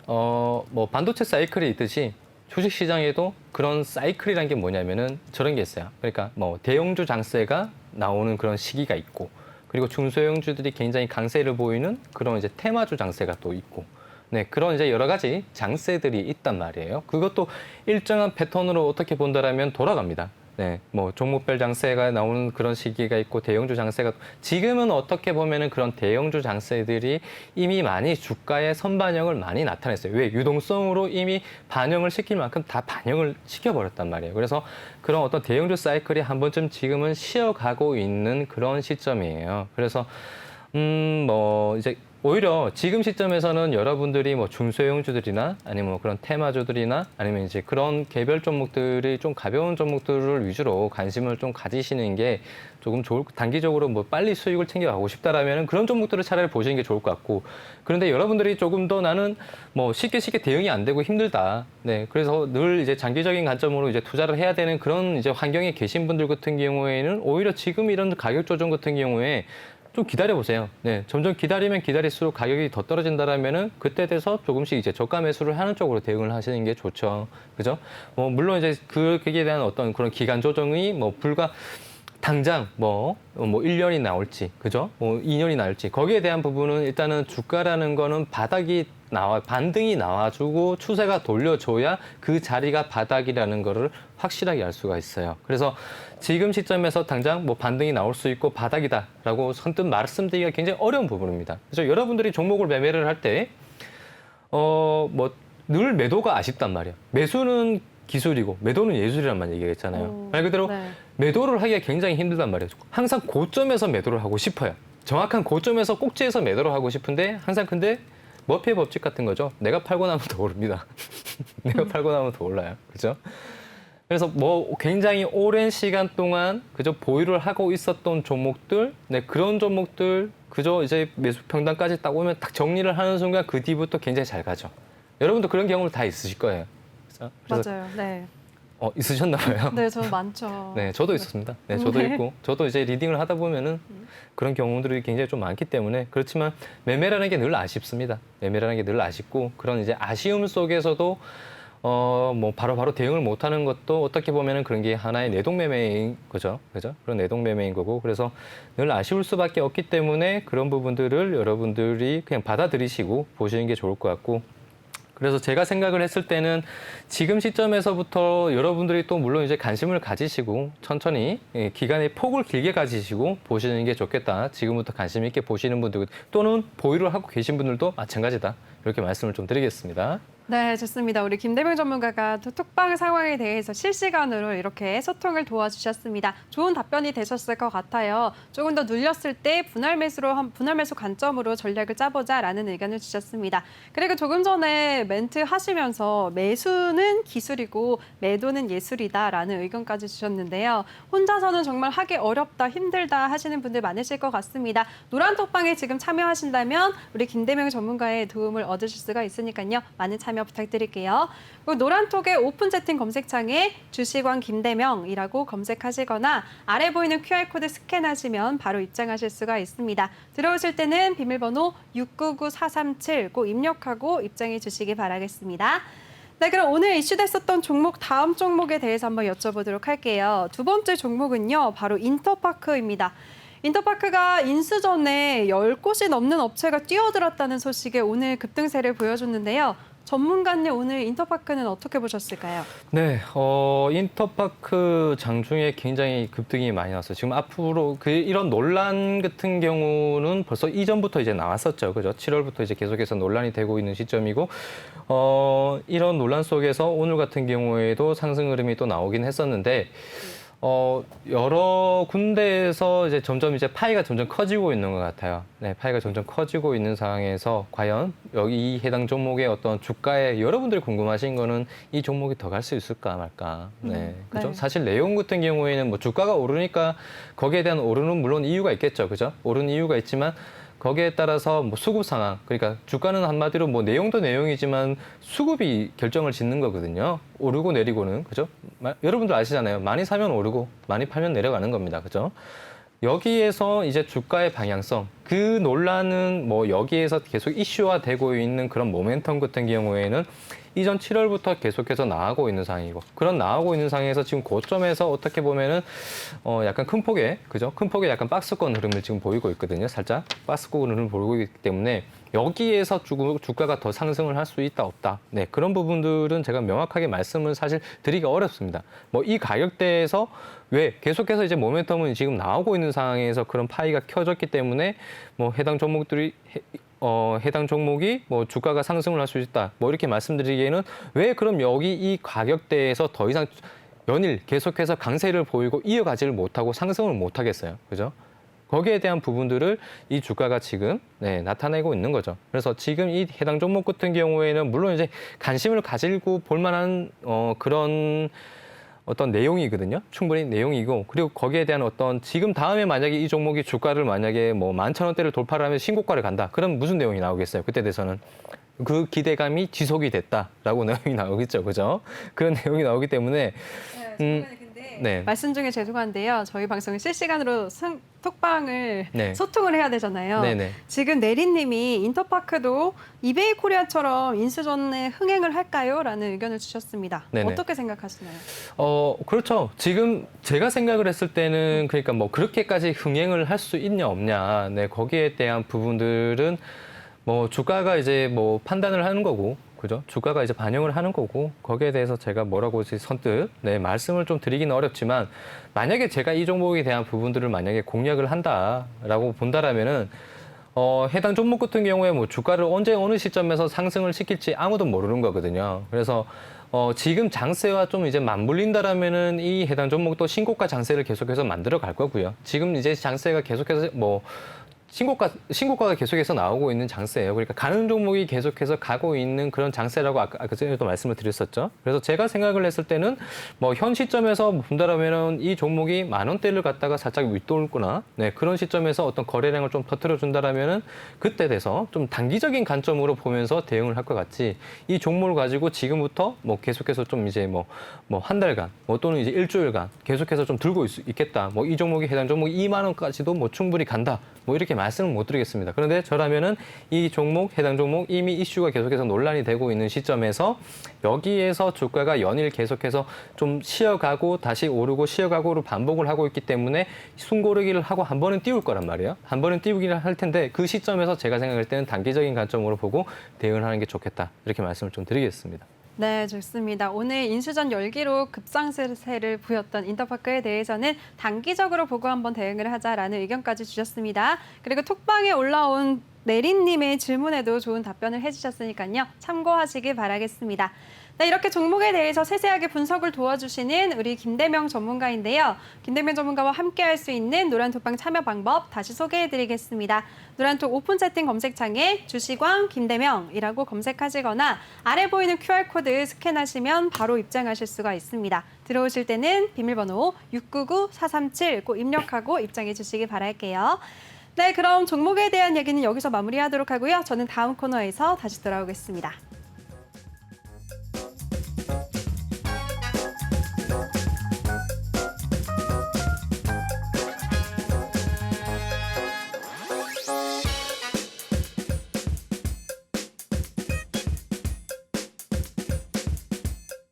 뭐 반도체 사이클이 있듯이 주식 시장에도 그런 사이클이라는 게 뭐냐면은 저런 게 있어요. 그러니까 뭐 대형주 장세가 나오는 그런 시기가 있고, 그리고 중소형주들이 굉장히 강세를 보이는 그런 이제 테마주 장세가 또 있고, 네, 그런 이제 여러 가지 장세들이 있단 말이에요. 그것도 일정한 패턴으로 어떻게 본다라면 돌아갑니다. 네, 뭐 종목별 장세가 나오는 그런 시기가 있고 대형주 장세가 지금은 어떻게 보면은 그런 대형주 장세들이 이미 많이 주가의 선반영을 많이 나타냈어요. 왜? 유동성으로 이미 반영을 시킬 만큼 다 반영을 시켜버렸단 말이에요. 그래서 그런 어떤 대형주 사이클이 한 번쯤 지금은 쉬어가고 있는 그런 시점이에요. 그래서 뭐 이제 오히려 지금 시점에서는 여러분들이 뭐 중소형주들이나 아니면 뭐 그런 테마주들이나 아니면 이제 그런 개별 종목들이 좀 가벼운 종목들을 위주로 관심을 좀 가지시는 게 조금 단기적으로 뭐 빨리 수익을 챙겨가고 싶다라면 그런 종목들을 차라리 보시는 게 좋을 것 같고, 그런데 여러분들이 조금 더 나는 뭐 쉽게 대응이 안 되고 힘들다. 네, 그래서 늘 이제 장기적인 관점으로 이제 투자를 해야 되는 그런 이제 환경에 계신 분들 같은 경우에는 오히려 지금 이런 가격 조정 같은 경우에 좀 기다려보세요. 네, 점점 기다리면 기다릴수록 가격이 더 떨어진다라면은 그때 돼서 조금씩 이제 저가 매수를 하는 쪽으로 대응을 하시는 게 좋죠. 그죠? 뭐, 물론 이제 그에 대한 어떤 그런 기간 조정이 뭐 불과 당장 뭐 1년이 나올지, 그죠? 뭐 2년이 나올지, 거기에 대한 부분은 일단은 주가라는 거는 반등이 나와주고 추세가 돌려줘야 그 자리가 바닥이라는 거를 확실하게 알 수가 있어요. 그래서 지금 시점에서 당장 뭐 반등이 나올 수 있고 바닥이다라고 선뜻 말씀드리기가 굉장히 어려운 부분입니다. 그래서 여러분들이 종목을 매매를 할 때, 뭐 늘 매도가 아쉽단 말이에요. 매수는 기술이고 매도는 예술이란 말 얘기했잖아요. 말 그대로 네. 매도를 하기가 굉장히 힘들단 말이에요. 항상 고점에서 매도를 하고 싶어요. 정확한 고점에서 꼭지에서 매도를 하고 싶은데 항상 근데 머피의 법칙 같은 거죠. 내가 팔고 나면 더 오릅니다. 내가 팔고 나면 더 올라요. 그죠? 그래서 뭐 굉장히 오랜 시간 동안 그저 보유를 하고 있었던 종목들, 네, 그런 종목들 그저 이제 매수 평단까지 딱 오면 딱 정리를 하는 순간 그 뒤부터 굉장히 잘 가죠. 여러분도 그런 경험을 다 있으실 거예요. 그래서 맞아요. 네. 있으셨나 봐요. 네, 저는 많죠. 네, 저도 있었습니다. 네, 저도 네. 있고, 저도 이제 리딩을 하다 보면은 그런 경우들이 굉장히 좀 많기 때문에 그렇지만 매매라는 게 늘 아쉽습니다. 매매라는 게 늘 아쉽고 그런 이제 아쉬움 속에서도 뭐 바로 대응을 못하는 것도 어떻게 보면은 그런 게 하나의 내동 매매인 거죠, 그죠? 그런 내동 매매인 거고 그래서 늘 아쉬울 수밖에 없기 때문에 그런 부분들을 여러분들이 그냥 받아들이시고 보시는 게 좋을 것 같고. 그래서 제가 생각을 했을 때는 지금 시점에서부터 여러분들이 또 물론 이제 관심을 가지시고 천천히 기간의 폭을 길게 가지시고 보시는 게 좋겠다. 지금부터 관심 있게 보시는 분들 또는 보유를 하고 계신 분들도 마찬가지다. 이렇게 말씀을 좀 드리겠습니다. 네, 좋습니다. 우리 김대명 전문가가 또 톡방 상황에 대해서 실시간으로 이렇게 소통을 도와주셨습니다. 좋은 답변이 되셨을 것 같아요. 조금 더 눌렸을 때 분할 매수 관점으로 전략을 짜보자라는 의견을 주셨습니다. 그리고 조금 전에 멘트 하시면서 매수는 기술이고 매도는 예술이다라는 의견까지 주셨는데요. 혼자서는 정말 하기 어렵다, 힘들다 하시는 분들 많으실 것 같습니다. 노란 톡방에 지금 참여하신다면 우리 김대명 전문가의 도움을 얻으실 수가 있으니까요. 많은 참여 부탁드릴게요. 그리고 노란톡의 오픈 채팅 검색창에 주식왕 김대명이라고 검색하시거나 아래 보이는 QR코드 스캔하시면 바로 입장하실 수가 있습니다. 들어오실 때는 비밀번호 699437 꼭 입력하고 입장해 주시기 바라겠습니다. 네, 그럼 오늘 이슈됐었던 종목 다음 종목에 대해서 한번 여쭤보도록 할게요. 두 번째 종목은요, 바로 인터파크입니다. 인터파크가 인수 전에 10곳이 넘는 업체가 뛰어들었다는 소식에 오늘 급등세를 보여줬는데요. 전문가님, 오늘 인터파크는 어떻게 보셨을까요? 네, 인터파크 장중에 굉장히 급등이 많이 나왔어요. 지금 앞으로 이런 논란 같은 경우는 벌써 이전부터 이제 나왔었죠. 그죠? 7월부터 이제 계속해서 논란이 되고 있는 시점이고, 이런 논란 속에서 오늘 같은 경우에도 상승 흐름이 또 나오긴 했었는데, 여러 군데에서 이제 점점 이제 파이가 점점 커지고 있는 것 같아요. 네, 파이가 점점 커지고 있는 상황에서 과연 여기 이 해당 종목의 어떤 주가에 여러분들이 궁금하신 거는 이 종목이 더 갈 수 있을까 말까. 네, 그죠? 네. 사실 내용 같은 경우에는 뭐 주가가 오르니까 거기에 대한 오르는 물론 이유가 있겠죠, 그죠? 오르는 이유가 있지만. 거기에 따라서 뭐 수급 상황, 그러니까 주가는 한마디로 뭐 내용도 내용이지만 수급이 결정을 짓는 거거든요. 오르고 내리고는, 그죠? 여러분들 아시잖아요. 많이 사면 오르고 많이 팔면 내려가는 겁니다. 그죠? 여기에서 이제 주가의 방향성, 그 논란은 뭐 여기에서 계속 이슈화되고 있는 그런 모멘텀 같은 경우에는 이전 7월부터 계속해서 나오고 있는 상황이고, 그런 나오고 있는 상황에서 지금 고점에서 어떻게 보면은 약간 큰 폭의, 그죠? 큰 폭의 약간 박스권 흐름을 지금 보이고 있거든요. 살짝 박스권 흐름을 보이고 있기 때문에 여기에서 주가가 더 상승을 할 수 있다 없다. 네, 그런 부분들은 제가 명확하게 말씀을 사실 드리기 어렵습니다. 뭐 이 가격대에서 왜 계속해서 이제 모멘텀은 지금 나오고 있는 상황에서 그런 파이가 켜졌기 때문에 뭐 해당 종목이 뭐 주가가 상승을 할 수 있다. 뭐 이렇게 말씀드리기에는 왜 그럼 여기 이 가격대에서 더 이상 연일 계속해서 강세를 보이고 이어가지를 못하고 상승을 못하겠어요. 그죠? 거기에 대한 부분들을 이 주가가 지금 나타내고 있는 거죠. 그래서 지금 이 해당 종목 같은 경우에는 물론 이제 관심을 가지고 볼 만한 그런 어떤 내용이거든요. 충분히 내용이고, 그리고 거기에 대한 어떤 지금 다음에 만약에 이 종목이 주가를 만약에 뭐 11,000원대를 돌파를 하면 신고가를 간다. 그럼 무슨 내용이 나오겠어요? 그때 돼서는 그 기대감이 지속이 됐다라고 내용이 나오겠죠, 그죠? 그런 내용이 나오기 때문에 네. 말씀 중에 죄송한데요. 저희 방송은 실시간으로 톡방을 네. 소통을 해야 되잖아요. 네네. 지금 내리님이 인터파크도 이베이 코리아처럼 인수 전에 흥행을 할까요? 라는 의견을 주셨습니다. 네네. 어떻게 생각하시나요? 그렇죠. 지금 제가 생각을 했을 때는 그러니까 뭐 그렇게까지 흥행을 할 수 있냐 없냐. 네, 거기에 대한 부분들은 뭐 주가가 이제 뭐 판단을 하는 거고, 그죠? 주가가 이제 반영을 하는 거고, 거기에 대해서 제가 뭐라고 선뜻 말씀을 좀 드리기는 어렵지만, 만약에 제가 이 종목에 대한 부분들을 만약에 공략을 한다라고 본다라면은 해당 종목 같은 경우에 뭐 주가를 언제 어느 시점에서 상승을 시킬지 아무도 모르는 거거든요. 그래서 지금 장세와 좀 이제 맞물린다라면은 이 해당 종목도 신고가 장세를 계속해서 만들어 갈 거고요. 지금 이제 장세가 계속해서 뭐 신고가가 계속해서 나오고 있는 장세예요. 그러니까 가는 종목이 계속해서 가고 있는 그런 장세라고 아까 전에도 말씀을 드렸었죠. 그래서 제가 생각을 했을 때는 뭐 현 시점에서 본다라면은 이 종목이 10,000원대를 갖다가 살짝 윗돌거나 그런 시점에서 어떤 거래량을 좀 터뜨려 준다라면은 그때 돼서 좀 단기적인 관점으로 보면서 대응을 할 것 같지. 이 종목을 가지고 지금부터 뭐 계속해서 좀 이제 뭐 한 달간 뭐 또는 이제 일주일간 계속해서 좀 들고 있겠다. 뭐 이 종목이 해당 종목이 2만 원까지도 뭐 충분히 간다. 뭐 이렇게 말씀을 못 드리겠습니다. 그런데 저라면은 이 종목, 해당 종목 이미 이슈가 계속해서 논란이 되고 있는 시점에서 여기에서 주가가 연일 계속해서 좀 쉬어가고 다시 오르고 쉬어가고로 반복을 하고 있기 때문에 숨고르기를 하고 한 번은 띄울 거란 말이에요. 한 번은 띄우기를 할 텐데 그 시점에서 제가 생각할 때는 단기적인 관점으로 보고 대응을 하는 게 좋겠다. 이렇게 말씀을 좀 드리겠습니다. 네, 좋습니다. 오늘 인수전 열기로 급상승세를 보였던 인터파크에 대해서는 단기적으로 보고 한번 대응을 하자라는 의견까지 주셨습니다. 그리고 톡방에 올라온 내린님의 질문에도 좋은 답변을 해주셨으니까요. 참고하시기 바라겠습니다. 네, 이렇게 종목에 대해서 세세하게 분석을 도와주시는 우리 김대명 전문가인데요. 김대명 전문가와 함께할 수 있는 노란톡방 참여 방법 다시 소개해드리겠습니다. 노란톡 오픈 채팅 검색창에 주시광 김대명이라고 검색하시거나 아래 보이는 QR코드 스캔하시면 바로 입장하실 수가 있습니다. 들어오실 때는 비밀번호 699-437 꼭 입력하고 입장해 주시기 바랄게요. 네, 그럼 종목에 대한 얘기는 여기서 마무리하도록 하고요. 저는 다음 코너에서 다시 돌아오겠습니다.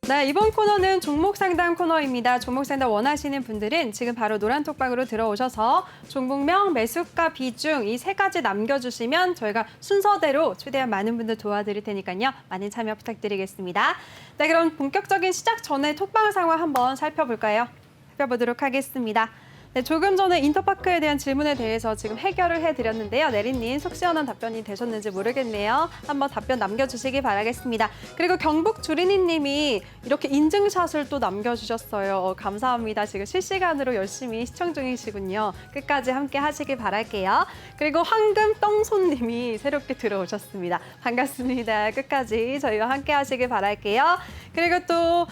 네, 이번 코너는 종목 상담 코너입니다. 종목 상담 원하시는 분들은 지금 바로 노란톡방으로 들어오셔서 종목명, 매수가, 비중 이 세 가지 남겨주시면 저희가 순서대로 최대한 많은 분들 도와드릴 테니까요. 많은 참여 부탁드리겠습니다. 네, 그럼 본격적인 시작 전에 톡방 상황 한번 살펴볼까요? 살펴보도록 하겠습니다. 네, 조금 전에 인터파크에 대한 질문에 대해서 지금 해결을 해드렸는데요. 내린님 속 시원한 답변이 되셨는지 모르겠네요. 한번 답변 남겨주시기 바라겠습니다. 그리고 경북 주린이님이 이렇게 인증샷을 또 남겨주셨어요. 감사합니다. 지금 실시간으로 열심히 시청 중이시군요. 끝까지 함께 하시기 바랄게요. 그리고 황금 똥손님이 새롭게 들어오셨습니다. 반갑습니다. 끝까지 저희와 함께 하시기 바랄게요. 그리고 또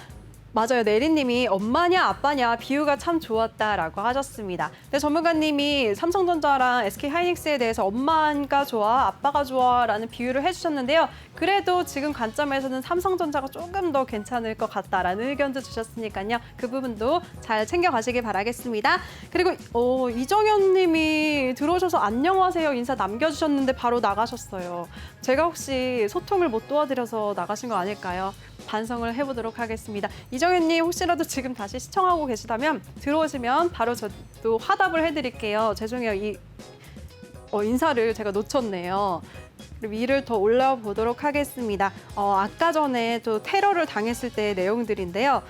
맞아요. 내린님이 엄마냐 아빠냐 비유가 참 좋았다라고 하셨습니다. 근데 전문가님이 삼성전자랑 SK하이닉스에 대해서 엄마가 좋아, 아빠가 좋아라는 비유를 해주셨는데요. 그래도 지금 관점에서는 삼성전자가 조금 더 괜찮을 것 같다라는 의견도 주셨으니까요. 그 부분도 잘 챙겨가시기 바라겠습니다. 그리고 이정현님이 들어오셔서 안녕하세요 인사 남겨주셨는데 바로 나가셨어요. 제가 혹시 소통을 못 도와드려서 나가신 거 아닐까요? 반성을 해보도록 하겠습니다. 이정현님 혹시라도 지금 다시 시청하고 계시다면 들어오시면 바로 저도 화답을 해드릴게요. 죄송해요. 인사를 제가 놓쳤네요. 그리고 위를 더 올라보도록 하겠습니다. 아까 전에 또 테러를 당했을 때의 내용들인데요.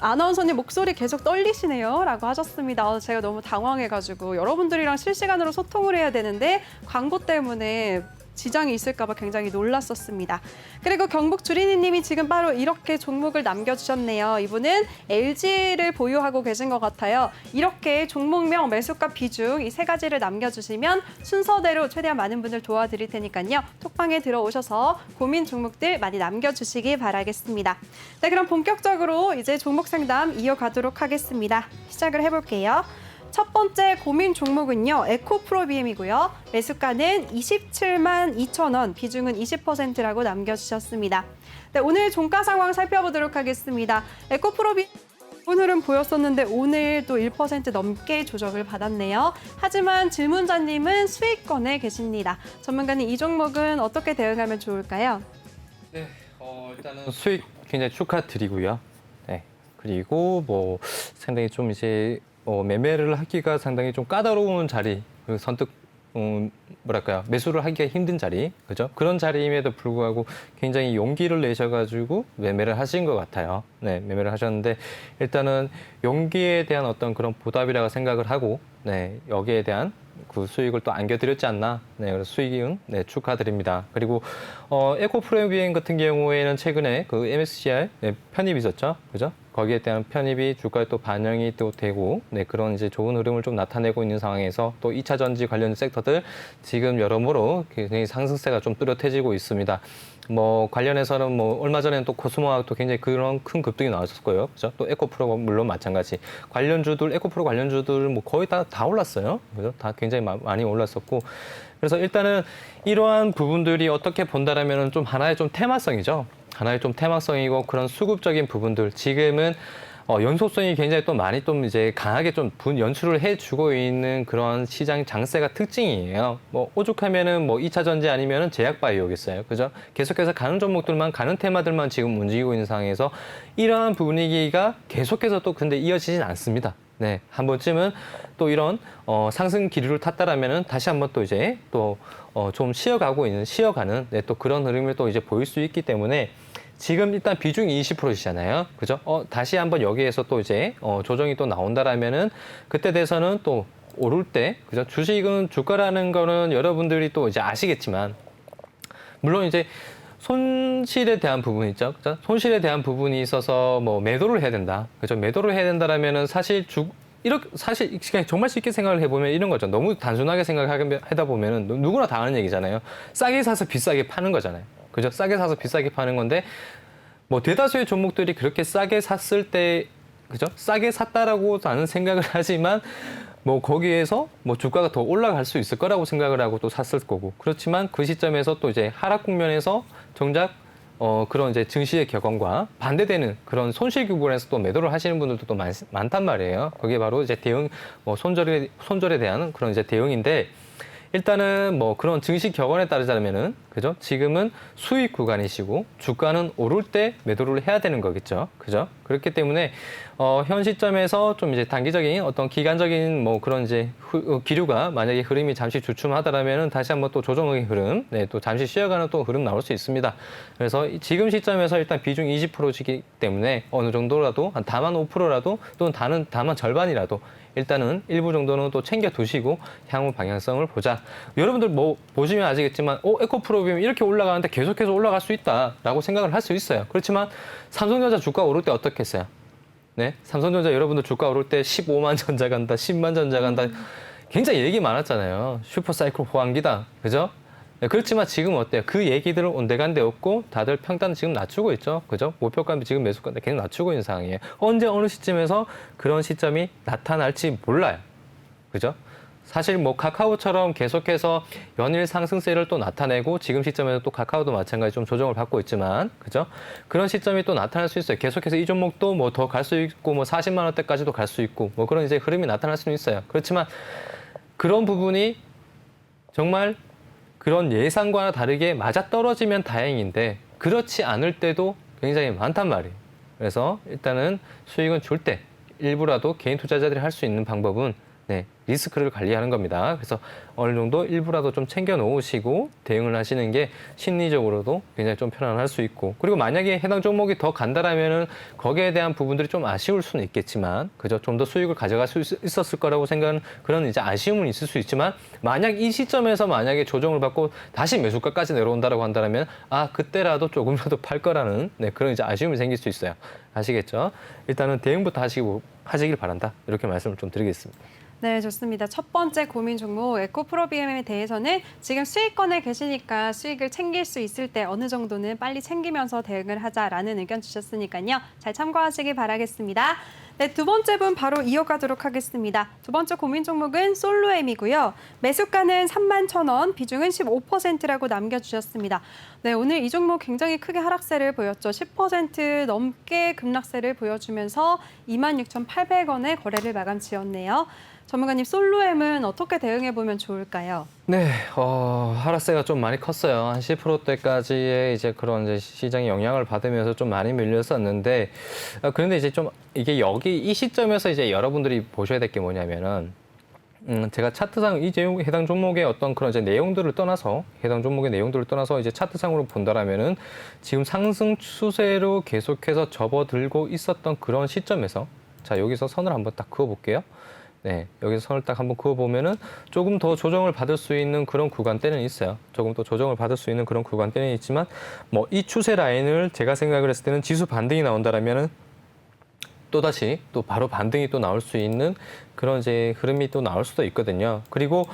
아나운서님 목소리 계속 떨리시네요 라고 하셨습니다. 제가 너무 당황해가지고 여러분들이랑 실시간으로 소통을 해야 되는데 광고 때문에 지장이 있을까 봐 굉장히 놀랐었습니다. 그리고 경북 주린이님이 지금 바로 이렇게 종목을 남겨주셨네요. 이분은 LG를 보유하고 계신 것 같아요. 이렇게 종목명, 매수가, 비중 이 세 가지를 남겨주시면 순서대로 최대한 많은 분들 도와드릴 테니까요. 톡방에 들어오셔서 고민 종목들 많이 남겨주시기 바라겠습니다. 네, 그럼 본격적으로 이제 종목 상담 이어가도록 하겠습니다. 시작을 해볼게요. 첫 번째 고민 종목은요. 에코프로비엠이고요. 매수가는 27만 2천 원, 비중은 20%라고 남겨주셨습니다. 네, 오늘 종가 상황 살펴보도록 하겠습니다. 에코프로비엠 오늘은 보였었는데 오늘 또 1% 넘게 조정을 받았네요. 하지만 질문자님은 수익권에 계십니다. 전문가님 이 종목은 어떻게 대응하면 좋을까요? 네, 일단은 수익 굉장히 축하드리고요. 네, 그리고 뭐 상당히 좀 이제 매매를 하기가 상당히 좀 까다로운 자리, 그리고 선뜻 뭐랄까요, 매수를 하기가 힘든 자리, 그죠? 그런 자리임에도 불구하고 굉장히 용기를 내셔가지고 매매를 하신 것 같아요. 네, 매매를 하셨는데 일단은 용기에 대한 어떤 그런 보답이라고 생각을 하고, 네, 여기에 대한 그 수익을 또 안겨드렸지 않나. 네, 그래서 수익은 네, 축하드립니다. 그리고 에코프로비엠 같은 경우에는 최근에 그 MSCI 편입이 있었죠, 그죠? 거기에 대한 편입이 주가에 또 반영이 또 되고, 네, 그런 이제 좋은 흐름을 좀 나타내고 있는 상황에서 또 2차 전지 관련 섹터들 지금 여러모로 굉장히 상승세가 좀 뚜렷해지고 있습니다. 뭐 관련해서는 뭐 얼마 전에는 또 코스모학도 굉장히 그런 큰 급등이 나왔었고요, 그죠? 또 에코프로 물론 마찬가지. 관련주들, 에코프로 관련주들 뭐 거의 다 올랐어요, 그죠? 다 굉장히 많이 올랐었고. 그래서 일단은 이러한 부분들이 어떻게 본다라면은 좀 하나의 좀 테마성이죠. 하나의 좀 테마성이고 그런 수급적인 부분들 지금은 연속성이 굉장히 또 많이 좀 이제 강하게 좀 연출을 해주고 있는 그런 시장 장세가 특징이에요. 뭐 오죽하면은 뭐 2차 전지 아니면은 제약바이오겠어요, 그죠? 계속해서 가는 종목들만 가는 테마들만 지금 움직이고 있는 상황에서 이러한 분위기가 계속해서 또 근데 이어지진 않습니다. 네, 한 번쯤은 또 이런 상승 기류를 탔다라면은 다시 한번 또 이제 또 좀 쉬어가는 네, 또 그런 흐름을 또 이제 보일 수 있기 때문에 지금 일단 비중이 20%시잖아요, 그죠? 다시 한번 여기에서 또 이제 조정이 또 나온다라면은 그때 돼서는 또 오를 때, 그죠? 주식은 주가라는 거는 여러분들이 또 이제 아시겠지만, 물론 이제 손실에 대한 부분이 있죠. 그죠? 손실에 대한 부분이 있어서 뭐 매도를 해야 된다. 그죠? 매도를 해야 된다라면은 사실 이렇게 사실 그냥 정말 쉽게 생각을 해보면 이런 거죠. 너무 단순하게 생각하다 보면은 누구나 다 아는 얘기잖아요. 싸게 사서 비싸게 파는 거잖아요. 그죠? 싸게 사서 비싸게 파는 건데 뭐 대다수의 종목들이 그렇게 싸게 샀을 때, 그죠? 싸게 샀다라고 나는 생각을 하지만 뭐 거기에서 뭐 주가가 더 올라갈 수 있을 거라고 생각을 하고 또 샀을 거고, 그렇지만 그 시점에서 또 이제 하락 국면에서 정작 그런 이제 증시의 격언과 반대되는 그런 손실 구간에서 또 매도를 하시는 분들도 또 많단 말이에요. 그게 바로 이제 대응, 뭐 손절에 대한 그런 이제 대응인데, 일단은 뭐 그런 증시 격언에 따르자면은, 그죠? 지금은 수익 구간이시고 주가는 오를 때 매도를 해야 되는 거겠죠. 그죠? 그렇기 때문에 현 시점에서 좀 이제 단기적인 어떤 기간적인 뭐 그런 이제 기류가 만약에 흐름이 잠시 주춤하더라면은 다시 한번 또 조정의 흐름, 네, 또 잠시 쉬어가는 또 흐름 나올 수 있습니다. 그래서 지금 시점에서 일단 비중 20%이기 때문에 어느 정도라도 한 다만 5%라도 또는 다만 절반이라도 일단은 일부 정도는 또 챙겨 두시고 향후 방향성을 보자. 여러분들 뭐 보시면 아시겠지만 에코프로비움 이렇게 올라가는데 계속해서 올라갈 수 있다라고 생각을 할 수 있어요. 그렇지만 삼성전자 주가 오를 때 어떻겠어요? 네, 삼성전자 여러분들 주가 오를 때 15만 전자 간다, 10만 전자 간다, 굉장히 얘기 많았잖아요. 슈퍼사이클 호황기다, 그죠? 네, 그렇지만 지금 어때요? 그 얘기들은 온데간데 없고 다들 평단 지금 낮추고 있죠, 그죠? 목표가도 지금 매수가도 계속 낮추고 있는 상황이에요. 언제 어느 시점에서 그런 시점이 나타날지 몰라요, 그죠? 사실 뭐 카카오처럼 계속해서 연일 상승세를 또 나타내고 지금 시점에서 또 카카오도 마찬가지 좀 조정을 받고 있지만, 그죠? 그런 시점이 또 나타날 수 있어요. 계속해서 이 종목도 뭐 더 갈 수 있고 뭐 40만 원대까지도 갈 수 있고 뭐 그런 이제 흐름이 나타날 수는 있어요. 그렇지만 그런 부분이 정말 그런 예상과 다르게 맞아떨어지면 다행인데 그렇지 않을 때도 굉장히 많단 말이에요. 그래서 일단은 수익은 줄 때 일부라도 개인 투자자들이 할 수 있는 방법은, 네, 리스크를 관리하는 겁니다. 그래서 어느 정도 일부라도 좀 챙겨 놓으시고 대응을 하시는 게 심리적으로도 굉장히 좀 편안할 수 있고, 그리고 만약에 해당 종목이 더 간다라면은 거기에 대한 부분들이 좀 아쉬울 수는 있겠지만, 그죠? 좀 더 수익을 가져갈 수 있었을 거라고 생각하는 그런 이제 아쉬움은 있을 수 있지만, 만약 이 시점에서 만약에 조정을 받고 다시 매수가까지 내려온다라고 한다면 그때라도 조금이라도 팔 거라는, 네, 그런 이제 아쉬움이 생길 수 있어요. 아시겠죠? 일단은 대응부터 하시길 바란다. 이렇게 말씀을 좀 드리겠습니다. 네, 좋습니다. 첫 번째 고민 종목 에코프로비움에 대해서는 지금 수익권에 계시니까 수익을 챙길 수 있을 때 어느 정도는 빨리 챙기면서 대응을 하자라는 의견 주셨으니까요. 잘 참고하시기 바라겠습니다. 네, 두 번째 분 바로 이어가도록 하겠습니다. 두 번째 고민 종목은 솔로엠이고요. 매수가는 31,000원, 비중은 15%라고 남겨주셨습니다. 네, 오늘 이 종목 굉장히 크게 하락세를 보였죠. 10% 넘게 급락세를 보여주면서 26,800원에 거래를 마감 지었네요. 전문가님, 솔로엠은 어떻게 대응해보면 좋을까요? 네, 하락세가 좀 많이 컸어요. 한 10%대까지의 이제 그런 이제 시장의 영향을 받으면서 좀 많이 밀렸었는데, 그런데 이제 좀 이게 이 시점에서 이제 여러분들이 보셔야 될 게 뭐냐면은, 제가 차트상 해당 종목의 어떤 그런 이제 해당 종목의 내용들을 떠나서 이제 차트상으로 본다라면은 지금 상승 추세로 계속해서 접어들고 있었던 그런 시점에서, 자, 여기서 선을 한번 딱 그어볼게요. 네, 여기서 선을 딱 한번 그어보면은 조금 더 조정을 받을 수 있는 그런 구간대는 있어요. 조금 더 조정을 받을 수 있는 그런 구간대는 있지만, 뭐 이 추세 라인을 제가 생각을 했을 때는 지수 반등이 나온다라면은 또다시 또 바로 반등이 또 나올 수 있는 그런 이제 흐름이 또 나올 수도 있거든요. 그리고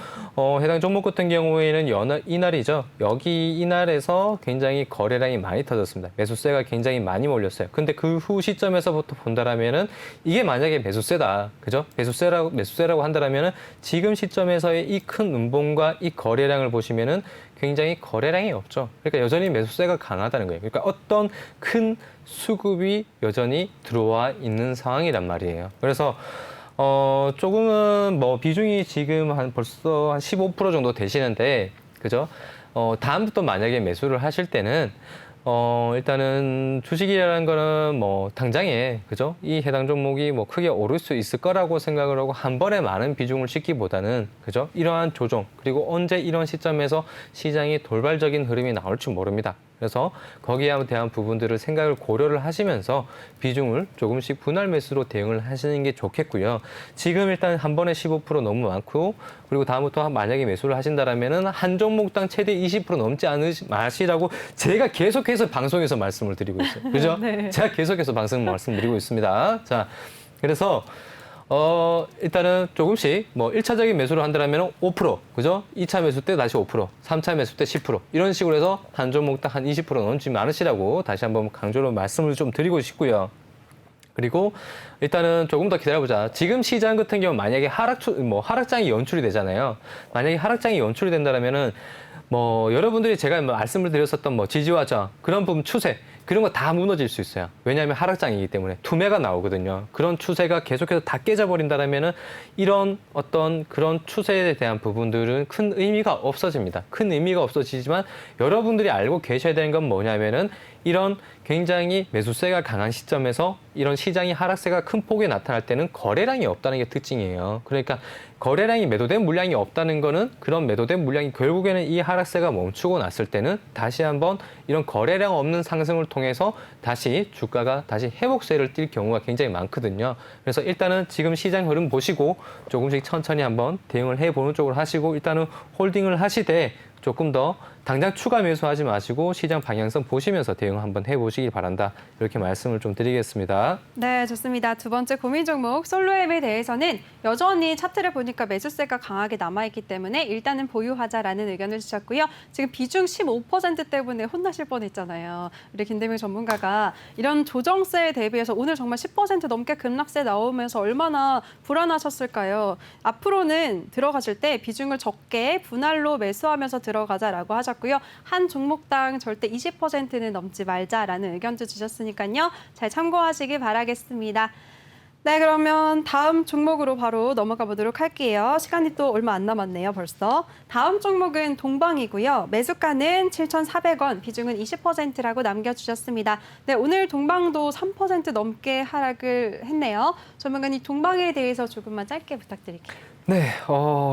해당 종목 같은 경우에는 이날이죠. 이날에서 굉장히 거래량이 많이 터졌습니다. 매수세가 굉장히 많이 몰렸어요. 근데 그 후 시점에서부터 본다라면은 이게 만약에 매수세다, 그죠? 매수세라고 한다라면은 지금 시점에서의 이 큰 음봉과 이 거래량을 보시면은 굉장히 거래량이 없죠. 그러니까 여전히 매수세가 강하다는 거예요. 그러니까 어떤 큰 수급이 여전히 들어와 있는 상황이란 말이에요. 그래서 조금은 뭐 비중이 지금 벌써 한 15% 정도 되시는데, 그죠? 다음부터 만약에 매수를 하실 때는 일단은 주식이라는 거는 뭐 당장에, 그죠? 이 해당 종목이 뭐 크게 오를 수 있을 거라고 생각을 하고 한 번에 많은 비중을 싣기보다는, 그죠? 이러한 조정, 그리고 언제 이런 시점에서 시장이 돌발적인 흐름이 나올지 모릅니다. 그래서 거기에 대한 부분들을 생각을 고려를 하시면서 비중을 조금씩 분할 매수로 대응을 하시는 게 좋겠고요. 지금 일단 한 번에 15% 너무 많고 그리고 다음부터 만약에 매수를 하신다라면은 한 종목당 최대 20% 넘지 마시라고 제가 계속해서 방송에서 말씀을 드리고 있어요. 그죠? 네. 제가 계속해서 말씀드리고 있습니다. 자, 그래서 일단은 조금씩 뭐 1차적인 매수를 한다면 5%, 그죠? 2차 매수 때 다시 5%, 3차 매수 때 10%. 이런 식으로 해서 한 종목당 한 20% 넘지 않으시라고 다시 한번 강조로 말씀을 좀 드리고 싶고요. 그리고 일단은 조금 더 기다려보자. 지금 시장 같은 경우 만약에 하락장이 연출이 되잖아요. 만약에 하락장이 연출이 된다면은 여러분들이 제가 말씀을 드렸었던 지지와 저항, 그런 부분 추세, 그런 거 다 무너질 수 있어요. 왜냐하면 하락장이기 때문에 투매가 나오거든요. 그런 추세가 계속해서 다 깨져버린다면은 이런 어떤 그런 추세에 대한 부분들은 큰 의미가 없어집니다. 큰 의미가 없어지지만 여러분들이 알고 계셔야 되는 건 뭐냐면은 이런 굉장히 매수세가 강한 시점에서 이런 시장이 하락세가 큰 폭에 나타날 때는 거래량이 없다는 게 특징이에요. 그러니까 거래량이 매도된 물량이 없다는 거는 그런 매도된 물량이 결국에는 이 하락세가 멈추고 났을 때는 다시 한번 이런 거래량 없는 상승을 통해서 다시 주가가 다시 회복세를 띌 경우가 굉장히 많거든요. 그래서 일단은 지금 시장 흐름 보시고 조금씩 천천히 한번 대응을 해보는 쪽으로 하시고 일단은 홀딩을 하시되 조금 더 당장 추가 매수하지 마시고 시장 방향성 보시면서 대응 한번 해보시길 바란다. 이렇게 말씀을 좀 드리겠습니다. 네, 좋습니다. 두 번째 고민 종목 솔로앱에 대해서는 여전히 차트를 보니까 매수세가 강하게 남아있기 때문에 일단은 보유하자라는 의견을 주셨고요. 지금 비중 15% 때문에 혼나실 뻔했잖아요. 우리 김대명 전문가가 이런 조정세에 대비해서 오늘 정말 10% 넘게 급락세 나오면서 얼마나 불안하셨을까요? 앞으로는 들어가실 때 비중을 적게 분할로 매수하면서 들어가자라고 하셨고요. 한 종목당 절대 20%는 넘지 말자라는 의견도 주셨으니까요. 잘 참고하시기 바라겠습니다. 네, 그러면 다음 종목으로 바로 넘어가 보도록 할게요. 시간이 또 얼마 안 남았네요, 벌써. 다음 종목은 동방이고요. 매수가는 7,400원, 비중은 20%라고 남겨주셨습니다. 네, 오늘 동방도 3% 넘게 하락을 했네요. 전문가님, 동방에 대해서 조금만 짧게 부탁드릴게요. 네,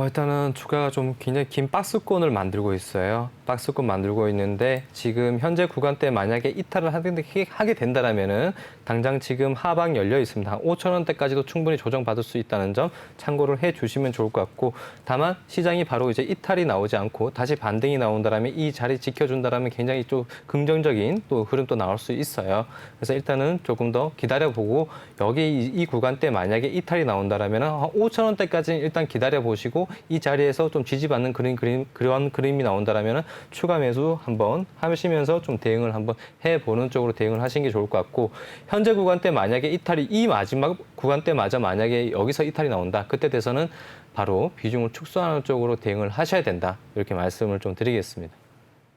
일단은 주가가 좀 굉장히 긴 박스권을 만들고 있어요. 박스권 만들고 있는데 지금 현재 구간대 만약에 이탈을 하게 된다면은 당장 지금 하방 열려 있습니다. 한 5,000원대까지도 충분히 조정받을 수 있다는 점 참고를 해주시면 좋을 것 같고 다만 시장이 바로 이제 이탈이 나오지 않고 다시 반등이 나온다면 이 자리 지켜준다면 굉장히 좀 긍정적인 또 흐름 또 나올 수 있어요. 그래서 일단은 조금 더 기다려보고 여기 이 구간대 만약에 이탈이 나온다면 한 5,000원대까지는 일단 기다려 보시고 이 자리에서 좀 지지받는 그런 그림이 나온다면 추가 매수 한번 하시면서 좀 대응을 한번 해보는 쪽으로 대응을 하시는 게 좋을 것 같고 현재 구간대 만약에 이탈이 이 마지막 구간대마저 만약에 여기서 이탈이 나온다 그때 돼서는 바로 비중을 축소하는 쪽으로 대응을 하셔야 된다 이렇게 말씀을 좀 드리겠습니다.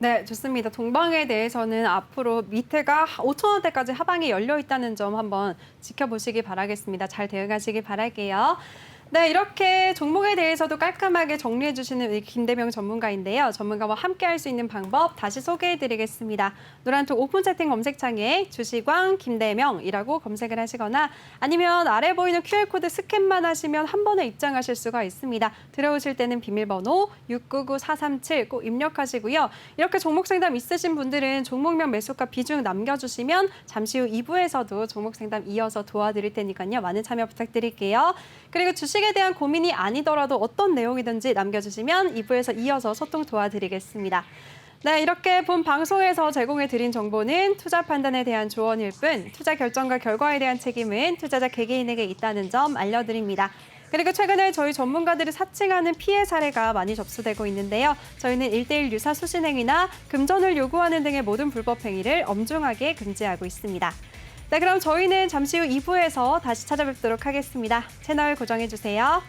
네, 좋습니다. 동방에 대해서는 앞으로 밑에가 5,000원대까지 하방이 열려 있다는 점 한번 지켜보시기 바라겠습니다. 잘 대응하시기 바랄게요. 네, 이렇게 종목에 대해서도 깔끔하게 정리해 주시는 우리 김대명 전문가인데요. 전문가와 함께 할 수 있는 방법 다시 소개해 드리겠습니다. 노란톡 오픈 채팅 검색창에 주시광 김대명이라고 검색을 하시거나 아니면 아래 보이는 QR코드 스캔만 하시면 한 번에 입장하실 수가 있습니다. 들어오실 때는 비밀번호 699437 꼭 입력하시고요. 이렇게 종목 상담 있으신 분들은 종목명 매수가 비중 남겨주시면 잠시 후 2부에서도 종목 상담 이어서 도와드릴 테니까요. 많은 참여 부탁드릴게요. 그리고 주식에 대한 고민이 아니더라도 어떤 내용이든지 남겨주시면 2부에서 이어서 소통 도와드리겠습니다. 네, 이렇게 본 방송에서 제공해드린 정보는 투자 판단에 대한 조언일 뿐 투자 결정과 결과에 대한 책임은 투자자 개개인에게 있다는 점 알려드립니다. 그리고 최근에 저희 전문가들이 사칭하는 피해 사례가 많이 접수되고 있는데요. 저희는 1:1 유사 수신행위나 금전을 요구하는 등의 모든 불법 행위를 엄중하게 금지하고 있습니다. 네, 그럼 저희는 잠시 후 2부에서 다시 찾아뵙도록 하겠습니다. 채널 고정해주세요.